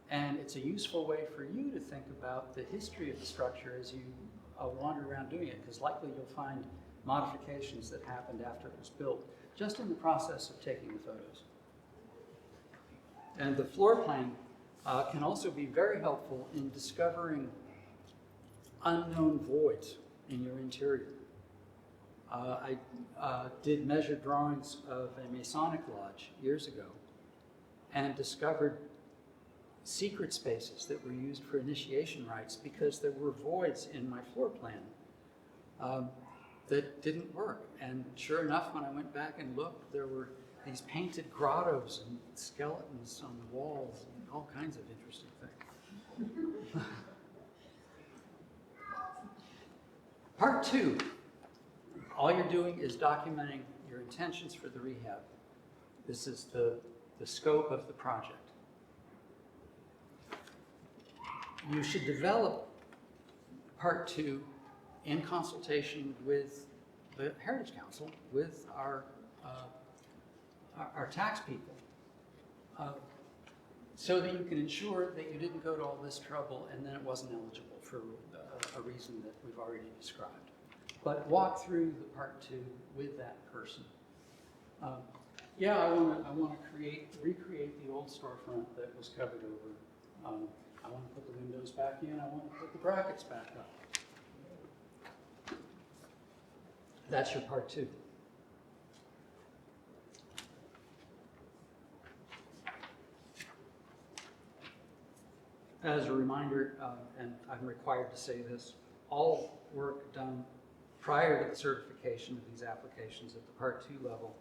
And it's a useful way for you to think about the history of the structure as you wander around doing it, because likely you'll find modifications that happened after it was built, just in the process of taking the photos. And the floor plan can also be very helpful in discovering unknown voids in your interior. I did measured drawings of a Masonic lodge years ago and discovered secret spaces that were used for initiation rites because there were voids in my floor plan that didn't work. And sure enough, when I went back and looked, there were these painted grottos and skeletons on the walls and all kinds of interesting things. Part 2. All you're doing is documenting your intentions for the rehab. This is the scope of the project. You should develop Part 2 in consultation with the Heritage Council, with our tax people, so that you can ensure that you didn't go to all this trouble and then it wasn't eligible for a reason that we've already described. But walk through the Part 2 with that person. Yeah, I want to recreate the old storefront that was covered over. I want to put the windows back in. I want to put the brackets back up. That's your Part 2. As a reminder, and I'm required to say this, all work done prior to the certification of these applications at the Part 2 level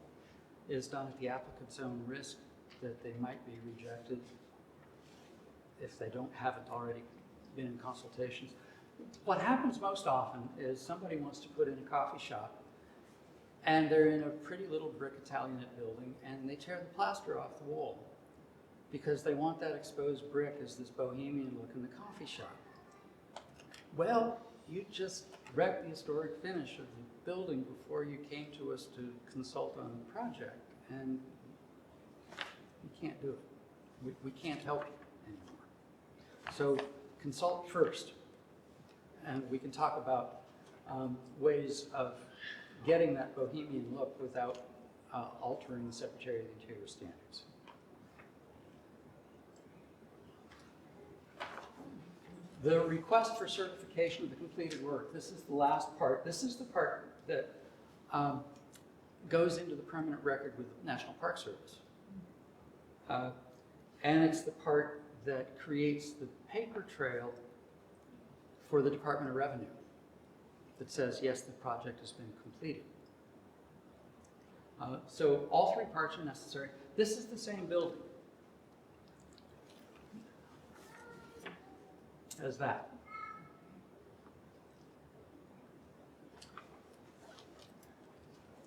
is done at the applicant's own risk that they might be rejected if they haven't already been in consultations. What happens most often is somebody wants to put in a coffee shop and they're in a pretty little brick Italianate building and they tear the plaster off the wall because they want that exposed brick as this bohemian look in the coffee shop. Well, you just wrecked the historic finish of the building before you came to us to consult on the project, and you can't do it. We can't help you anymore. So consult first, and we can talk about ways of getting that bohemian look without altering the Secretary of the Interior standards. The request for certification of the completed work, this is the last part. This is the part that goes into the permanent record with the National Park Service. And it's the part that creates the paper trail for the Department of Revenue that says, yes, the project has been completed. So all three parts are necessary. This is the same building as that.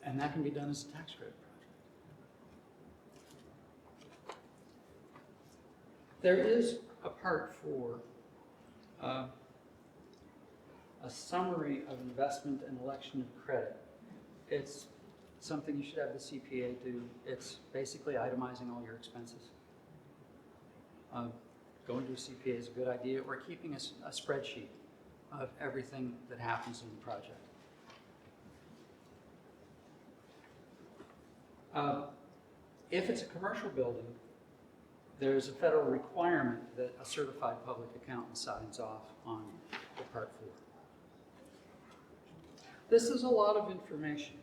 And that can be done as a tax credit project. There is a part for a summary of investment and election of credit. It's something you should have the CPA do. It's basically itemizing all your expenses. Going to a CPA is a good idea, or keeping a spreadsheet of everything that happens in the project. If it's a commercial building, there's a federal requirement that a certified public accountant signs off on the Part 4. This is a lot of information.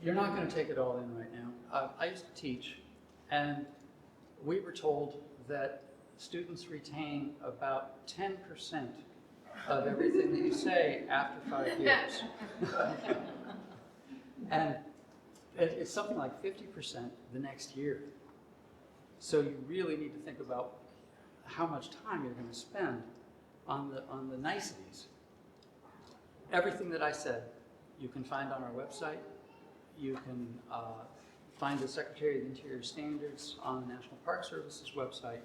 You're not going to take it all in right now. I used to teach, and we were told that students retain about 10% of everything that you say after 5 years. And it's something like 50% the next year. So you really need to think about how much time you're going to spend on the niceties. Everything that I said, you can find on our website. You can find the Secretary of the Interior standards on the National Park Service's website.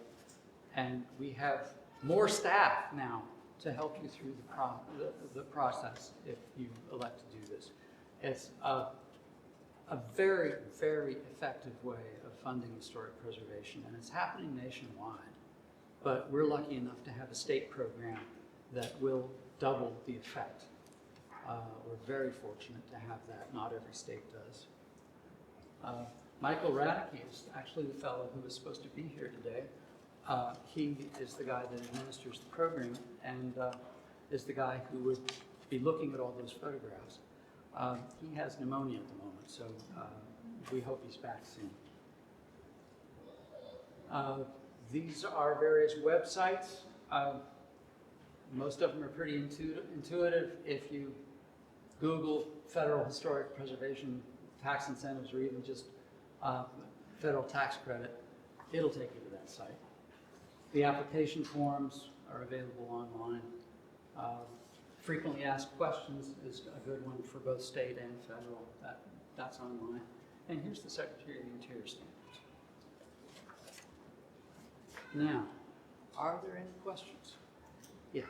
And we have more staff now to help you through the process if you elect to do this. It's a very, very effective way of funding historic preservation, and it's happening nationwide. But we're lucky enough to have a state program that will double the effect. We're very fortunate to have that. Not every state does. Michael Radke is actually the fellow who was supposed to be here today. He is the guy that administers the program and is the guy who would be looking at all those photographs. He has pneumonia at the moment, so we hope he's back soon. These are various websites. Most of them are pretty intuitive. If you Google federal historic preservation tax incentives, or even just federal tax credit, it'll take you to that site. The application forms are available online. Frequently asked questions is a good one for both state and federal. That's online. And here's the Secretary of the Interior standards. Now, are there any questions? Yes.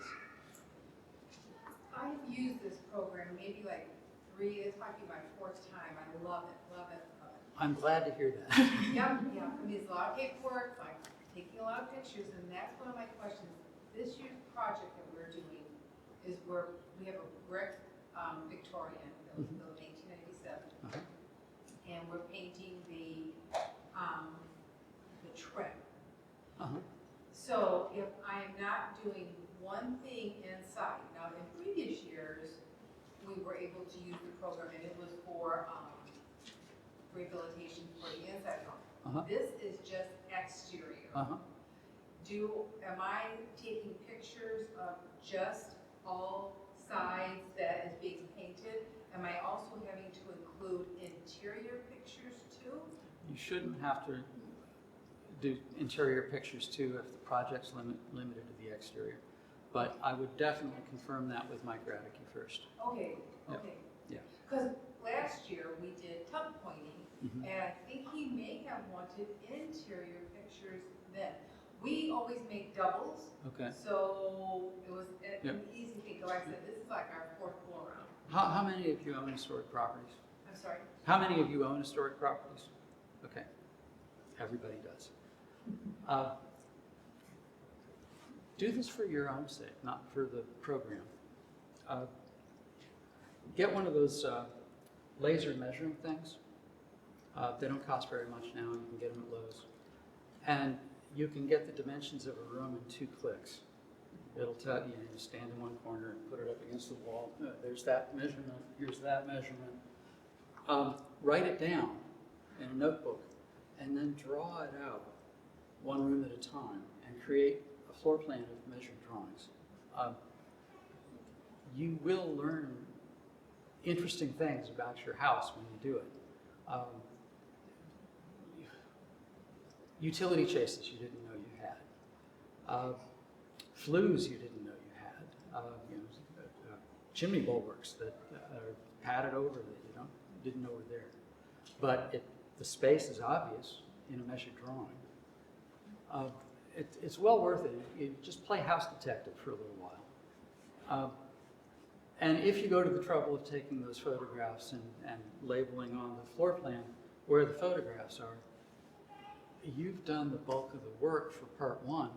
I've used this program maybe like 3, this might be my 4th time. I love it, love it, love it. I'm glad to hear that. Yeah. I mean, it's a lot of paperwork, like taking a lot of pictures, and that's one of my questions. This year's project that we're doing is where we have a brick Victorian, that was built in 1897, and we're painting the trim. So if I'm not doing one thing inside, now in previous years, we were able to use the program, and it was for rehabilitation for the inside home. This is just exterior. Am I taking pictures of just all sides that is being painted? Am I also having to include interior pictures too? You shouldn't have to do interior pictures too if the project's limited to the exterior. But I would definitely confirm that with Mike Radke first. Okay, okay. Yeah. Because last year we did tub pointing, and I think he may have wanted interior pictures then. We always make doubles, Okay. so it was Yep. an easy thing. Like I said, this is like our fourth floor room. How many of you own historic properties? I'm sorry. How many of you own historic properties? Okay, everybody does. Do this for your own sake, not for the program. Get one of those laser measuring things. They don't cost very much now. You can get them at Lowe's. And you can get the dimensions of a room in 2 clicks. It'll tell you, you stand in one corner and put it up against the wall. There's that measurement, here's that measurement. Write it down in a notebook and then draw it out one room at a time and create a floor plan of measured drawings. You will learn interesting things about your house when you do it. Utility chases you didn't know you had. Flues you didn't know you had. Chimney bulwarks that are padded over that you didn't know were there. But the space is obvious in a measured drawing. It's well worth it. You just play house detective for a little while. And if you go to the trouble of taking those photographs and labeling on the floor plan where the photographs are, you've done the bulk of the work for part 1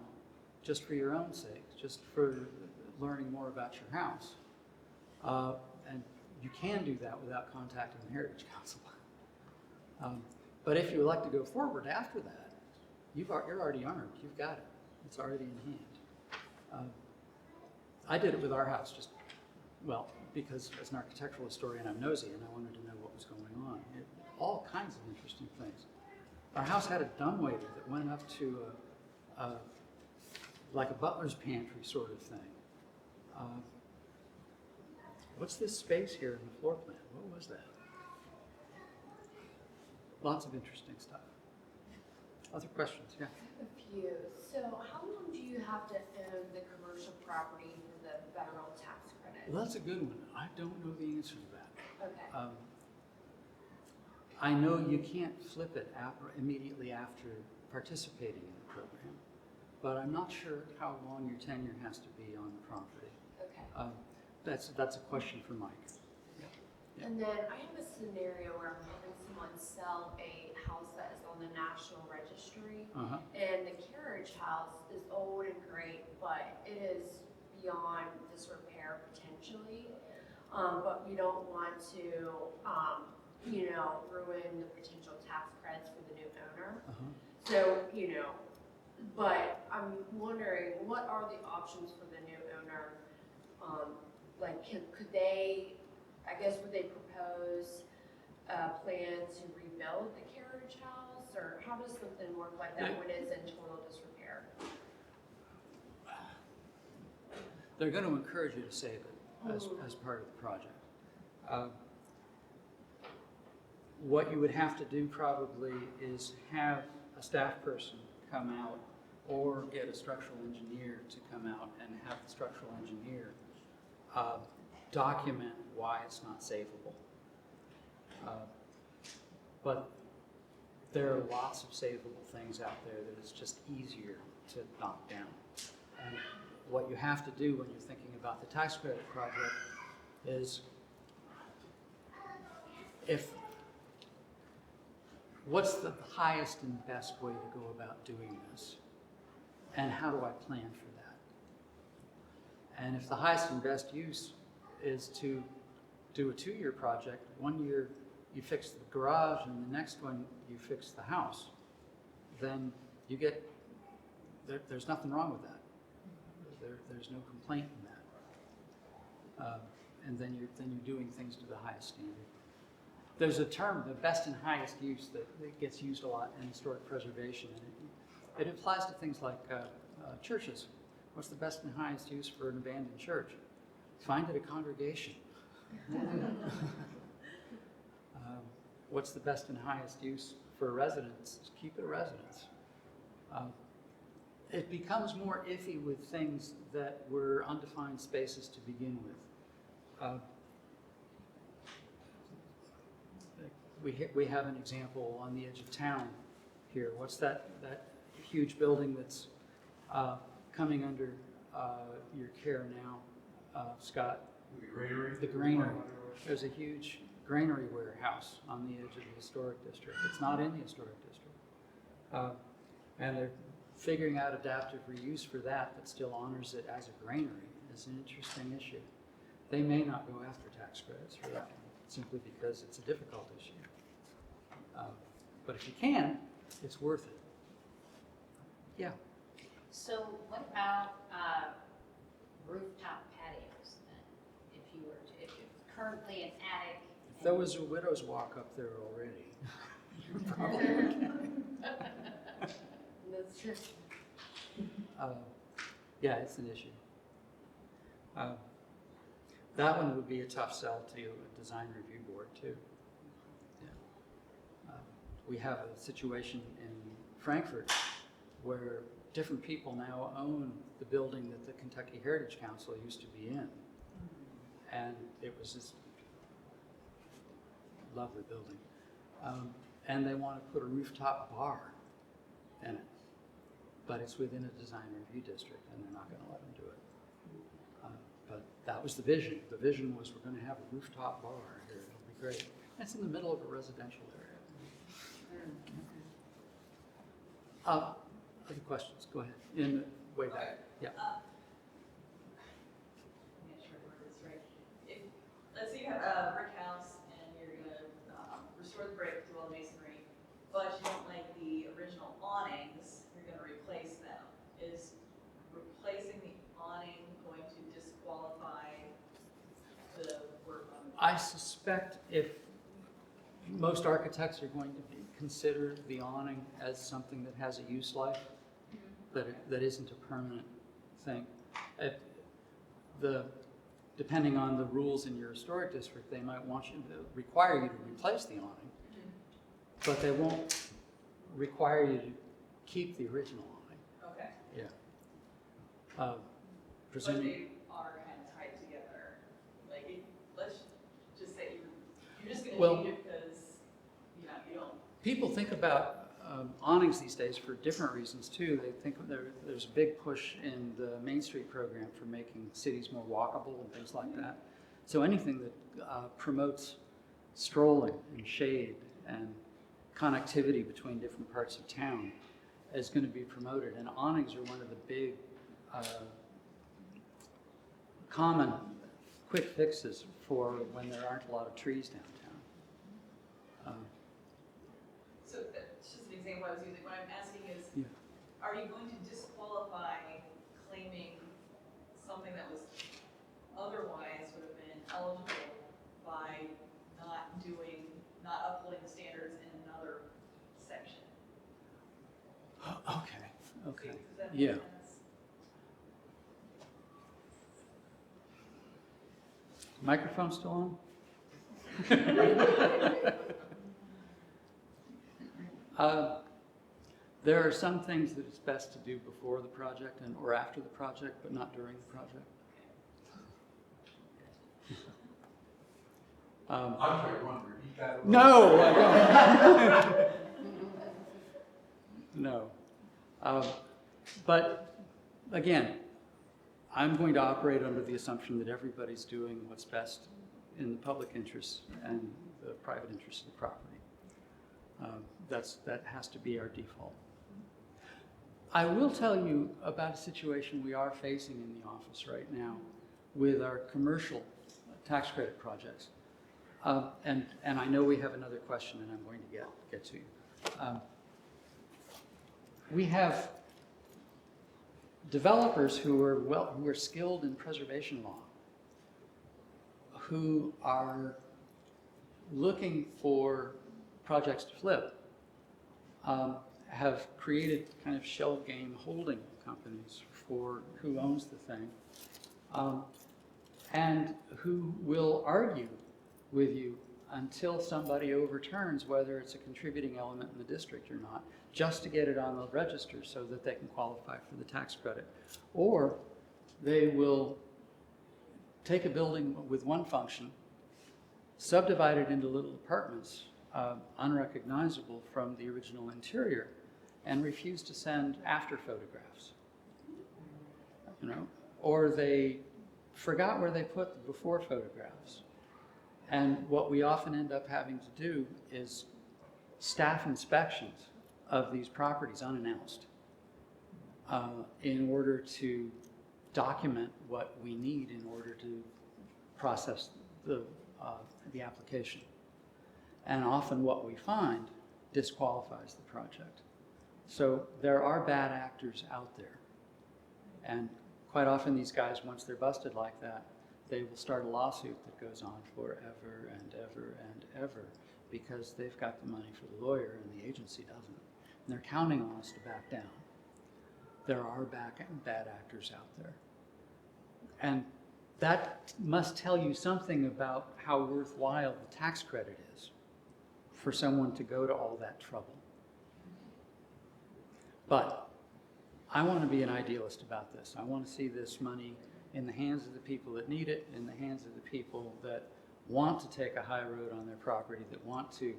just for your own sake, just for learning more about your house. And you can do that without contacting the Heritage Council. But if you elect to go forward after that, you're already armed. You've got it. It's already in hand. I did it with our house because as an architectural historian, I'm nosy and I wanted to know what was going on. All kinds of interesting things. Our house had a dumbwaiter that went up to like a butler's pantry sort of thing. What's this space here in the floor plan? What was that? Lots of interesting stuff. Other questions? Yeah. A few. So how long do you have to own the commercial property for the federal tax credit? Well, that's a good one. I don't know the answer to that. Okay. I know you can't flip it immediately after participating in the program, but I'm not sure how long your tenure has to be on the property. Okay. That's a question for Mike. Yeah. And then I have a scenario where I'm having someone sell a house that is on the National Registry, and the carriage house is old and great, but it is beyond disrepair potentially. But we don't want to, ruin the potential tax credits for the new owner. So, but I'm wondering, what are the options for the new owner? Could they, would they propose a plan to rebuild the carriage house? Or how does something work like that when it's in total disrepair? They're going to encourage you to save it as part of the project. What you would have to do probably is have a staff person come out or get a structural engineer to come out and have the structural engineer document why it's not savable. But there are lots of savable things out there that it's just easier to knock down. And what you have to do when you're thinking about the tax credit project is what's the highest and best way to go about doing this? And how do I plan for that? And if the highest and best use is to do a 2-year project, 1 year you fix the garage and the next one you fix the house, then you get, there's nothing wrong with that. There's no complaint in that. And then you're doing things to the highest standard. There's a term, the best and highest use, that gets used a lot in historic preservation. And it applies to things like churches. What's the best and highest use for an abandoned church? Find it a congregation. What's the best and highest use for a residence? Keep it a residence. It becomes more iffy with things that were undefined spaces to begin with. We have an example on the edge of town here. What's that huge building that's Coming under your care now, Scott, The granary? the granary. There's a huge granary warehouse on the edge of the historic district. It's not in the historic district. And they're figuring out adaptive reuse for that still honors it as a granary is an interesting issue. They may not go after tax credits for that one, simply because it's a difficult issue. But if you can, it's worth it. Yeah. So what about rooftop patios then? If it's currently an attic. If there was a widow's walk up there already, you're probably okay. That's true. Yeah, it's an issue. That one would be a tough sell to a design review board too. Yeah. We have a situation in Frankfurt where different people now own the building that the Kentucky Heritage Council used to be in. And it was this lovely building. And they want to put a rooftop bar in it. But it's within a design review district and they're not going to let them do it. But that was the vision. The vision was we're going to have a rooftop bar here. It'll be great. It's in the middle of a residential area. Other questions? Go ahead. In the way back. Yeah. I'm not sure if I worded this right. Let's say you have a brick house and you're gonna restore the brick, do all the masonry, but you don't like the original awnings, you're gonna replace them. Is replacing the awning going to disqualify the work on the? I suspect if most architects are going to consider the awning as something that has a use life, that isn't a permanent thing. Depending on the rules in your historic district, they might want you to require you to replace the awning, but they won't require you to keep the original awning. Okay. Yeah. But Presuming. they are kind of tied together. Like, let's just say you're just gonna change it because, you don't. People think about awnings these days for different reasons too. They think there's a big push in the Main Street program for making cities more walkable and things like that. So anything that promotes strolling and shade and connectivity between different parts of town is going to be promoted. And awnings are one of the big common quick fixes for when there aren't a lot of trees downtown. So that's just an example I was using. What I'm asking is, Yeah. are you going to disqualify claiming something that was otherwise would have been eligible by not upholding the standards in another section? Okay. Okay. Does that make Yeah. sense? Microphone still on? There are some things that it's best to do before the project or after the project, but not during the project. I'm sorry, one, repeat that. No, I don't. No. But again, I'm going to operate under the assumption that everybody's doing what's best in the public interest and the private interest of the property. That has to be our default. I will tell you about a situation we are facing in the office right now with our commercial tax credit projects. And I know we have another question, and I'm going to get to you. We have developers who are skilled in preservation law, who are looking for projects to flip, have created kind of shell game holding companies for who owns the thing, and who will argue with you until somebody overturns whether it's a contributing element in the district or not, just to get it on the register so that they can qualify for the tax credit. Or they will take a building with one function, subdivide it into little apartments, unrecognizable from the original interior, and refuse to send after photographs. or they forgot where they put the before photographs. And what we often end up having to do is staff inspections of these properties unannounced in order to document what we need in order to process the application. And often what we find disqualifies the project. So there are bad actors out there. And quite often these guys, once they're busted like that, they will start a lawsuit that goes on forever and ever and ever because they've got the money for the lawyer and the agency doesn't. And they're counting on us to back down. There are bad actors out there. And that must tell you something about how worthwhile the tax credit is for someone to go to all that trouble. But I want to be an idealist about this. I want to see this money in the hands of the people that need it, in the hands of the people that want to take a high road on their property, that want to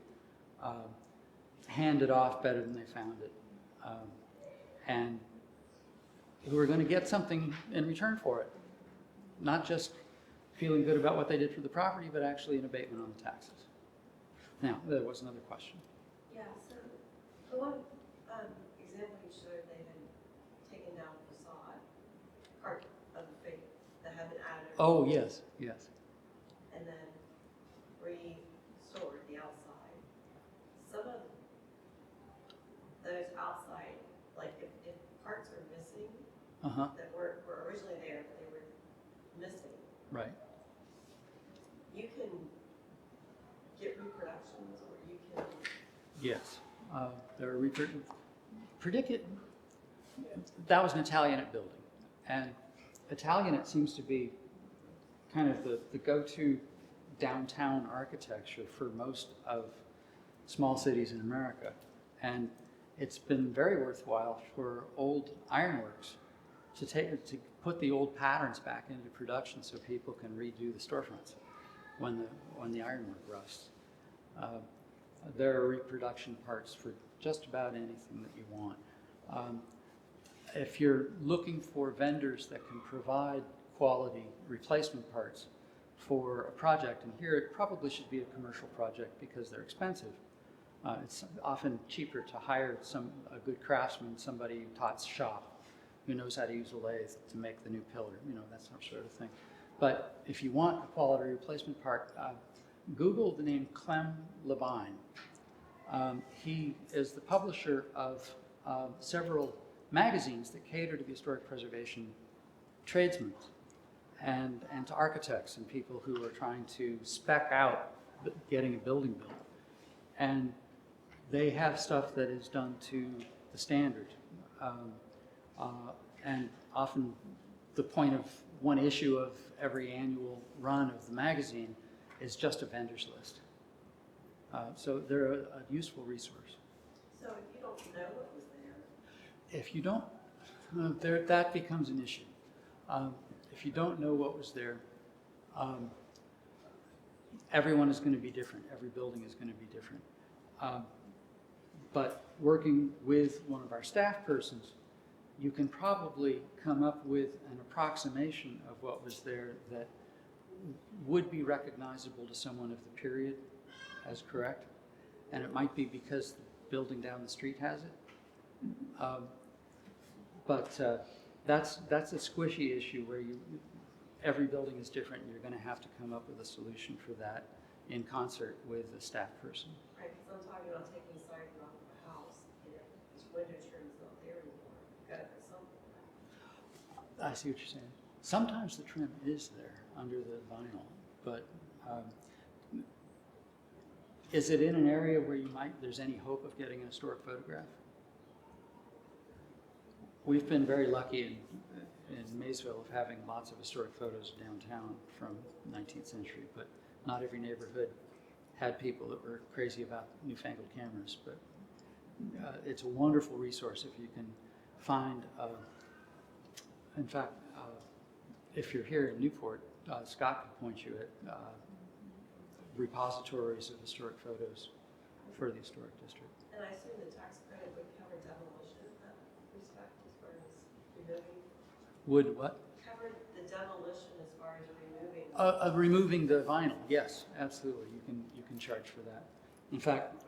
hand it off better than they found it, and who are going to get something in return for it. Not just feeling good about what they did for the property, but actually an abatement on the taxes. Now, there was another question. Yeah, so the one example you showed, they had taken down the facade, part of the fake that had been added. Oh, yes, yes. And then restored the outside. Some of those outside, like if parts are missing that were originally there, but they were missing. Right. You can get reproductions, or you can. Yes, there are predicted. That was an Italianate building, and Italianate seems to be kind of the go-to downtown architecture for most of small cities in America, and it's been very worthwhile for old ironworks to put the old patterns back into production so people can redo the storefronts when the ironwork rusts. There are reproduction parts for just about anything that you want. If you're looking for vendors that can provide quality replacement parts for a project, and here it probably should be a commercial project because they're expensive. It's often cheaper to hire a good craftsman, somebody who taught shop, who knows how to use a lathe to make the new pillar, that sort of thing. But if you want a quality replacement part, Google the name Clem Labine. He is the publisher of several magazines that cater to the historic preservation tradesmen and to architects and people who are trying to spec out getting a building built. And they have stuff that is done to the standard. And often the point of one issue of every annual run of the magazine is just a vendor's list. So they're a useful resource. So if you don't know what was there. If you don't, that becomes an issue. If you don't know what was there, everyone is going to be different. Every building is going to be different. But working with one of our staff persons, you can probably come up with an approximation of what was there that would be recognizable to someone of the period as correct. And it might be because the building down the street has it. But that's a squishy issue where every building is different and you're going to have to come up with a solution for that in concert with a staff person. Right, because I'm talking about taking the siding off of a house, and if this window trim's not there anymore, you've got to put something there. I see what you're saying. Sometimes the trim is there under the vinyl, but is it in an area where there's any hope of getting a historic photograph? We've been very lucky in Maysville of having lots of historic photos downtown from the 19th century, but not every neighborhood had people that were crazy about newfangled cameras. But it's a wonderful resource if you can find, in fact, if you're here in Newport, Scott could point you at repositories of historic photos for the historic district. And I assume the tax credit would cover demolition in that respect as far as removing? Would what? Covered the demolition as far as removing. Removing the vinyl, yes, absolutely. You can charge for that. In fact,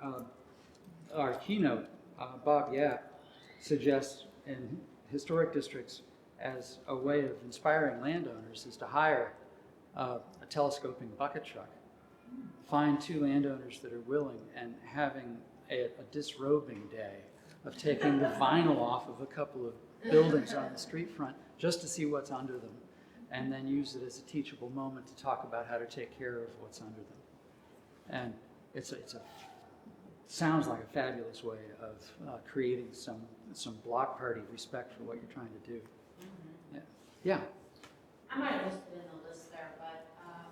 our keynote, Bob Yap, suggests in historic districts as a way of inspiring landowners is to hire a telescoping bucket truck, find 2 landowners that are willing, and having a disrobing day of taking the vinyl off of a couple of buildings on the street front just to see what's under them, and then use it as a teachable moment to talk about how to take care of what's under them. And it's a sounds like a fabulous way of creating some block party respect for what you're trying to do. Yeah. I might have listed in the list there, but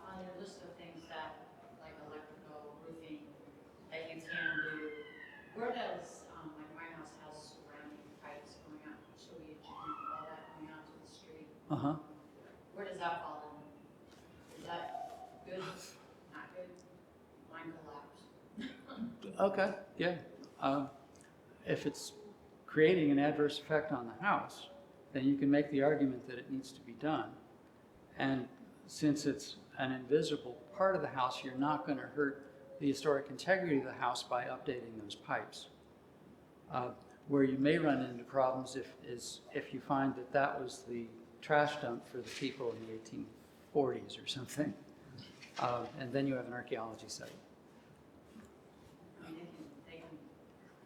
on your list of things that, like electrical, roofing, that you can do, where does, like my house has ceramic pipes going out, sewage and all that going out to the street. Where does that fall in? Is that good, not good? Mine collapsed. Okay. Yeah. If it's creating an adverse effect on the house, then you can make the argument that it needs to be done. And since it's an invisible part of the house, you're not going to hurt the historic integrity of the house by updating those pipes. Where you may run into problems if you find that was the trash dump for the people in the 1840s or something. And then you have an archaeology site. I mean, they can,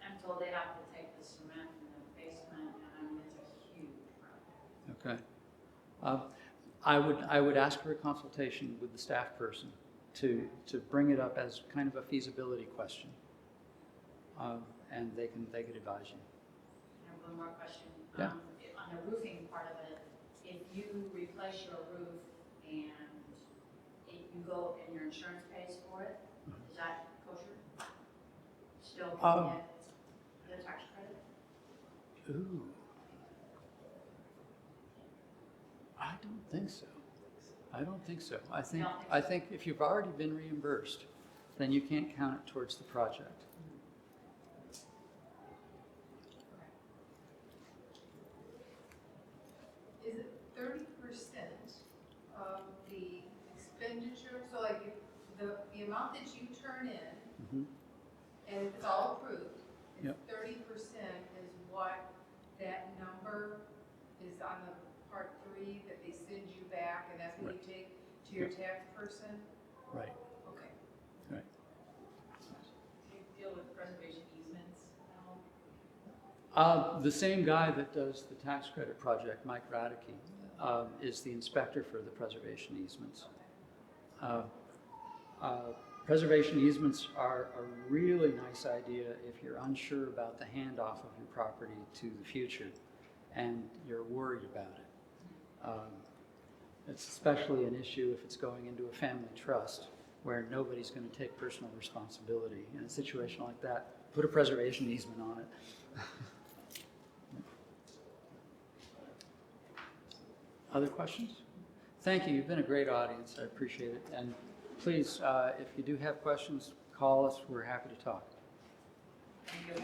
I'm told they have to take the cement in the basement, and I mean, it's a huge project. Okay. I would ask for a consultation with the staff person to bring it up as kind of a feasibility question, and they could advise you. I have one more question. Yeah. On the roofing part of it, if you replace your roof and you go and your insurance pays for it, is that kosher? Still can get the tax credit? Ooh. I don't think so. I don't think so. I think if you've already been reimbursed, then you can't count it towards the project. Is it 30% of the expenditure? So like if the amount that you turn in, and it's all approved, Yep. 30% is what that number is on the part 3 that they send you back, and that's what you take to your tax person? Right. Okay. Right. Do you deal with preservation easements at all? The same guy that does the tax credit project, Mike Radeke, is the inspector for the preservation easements. Preservation easements are a really nice idea if you're unsure about the handoff of your property to the future and you're worried about it. It's especially an issue if it's going into a family trust where nobody's going to take personal responsibility. In a situation like that, put a preservation easement on it. Other questions? Thank you. You've been a great audience. I appreciate it. And please, if you do have questions, call us. We're happy to talk. Thank you.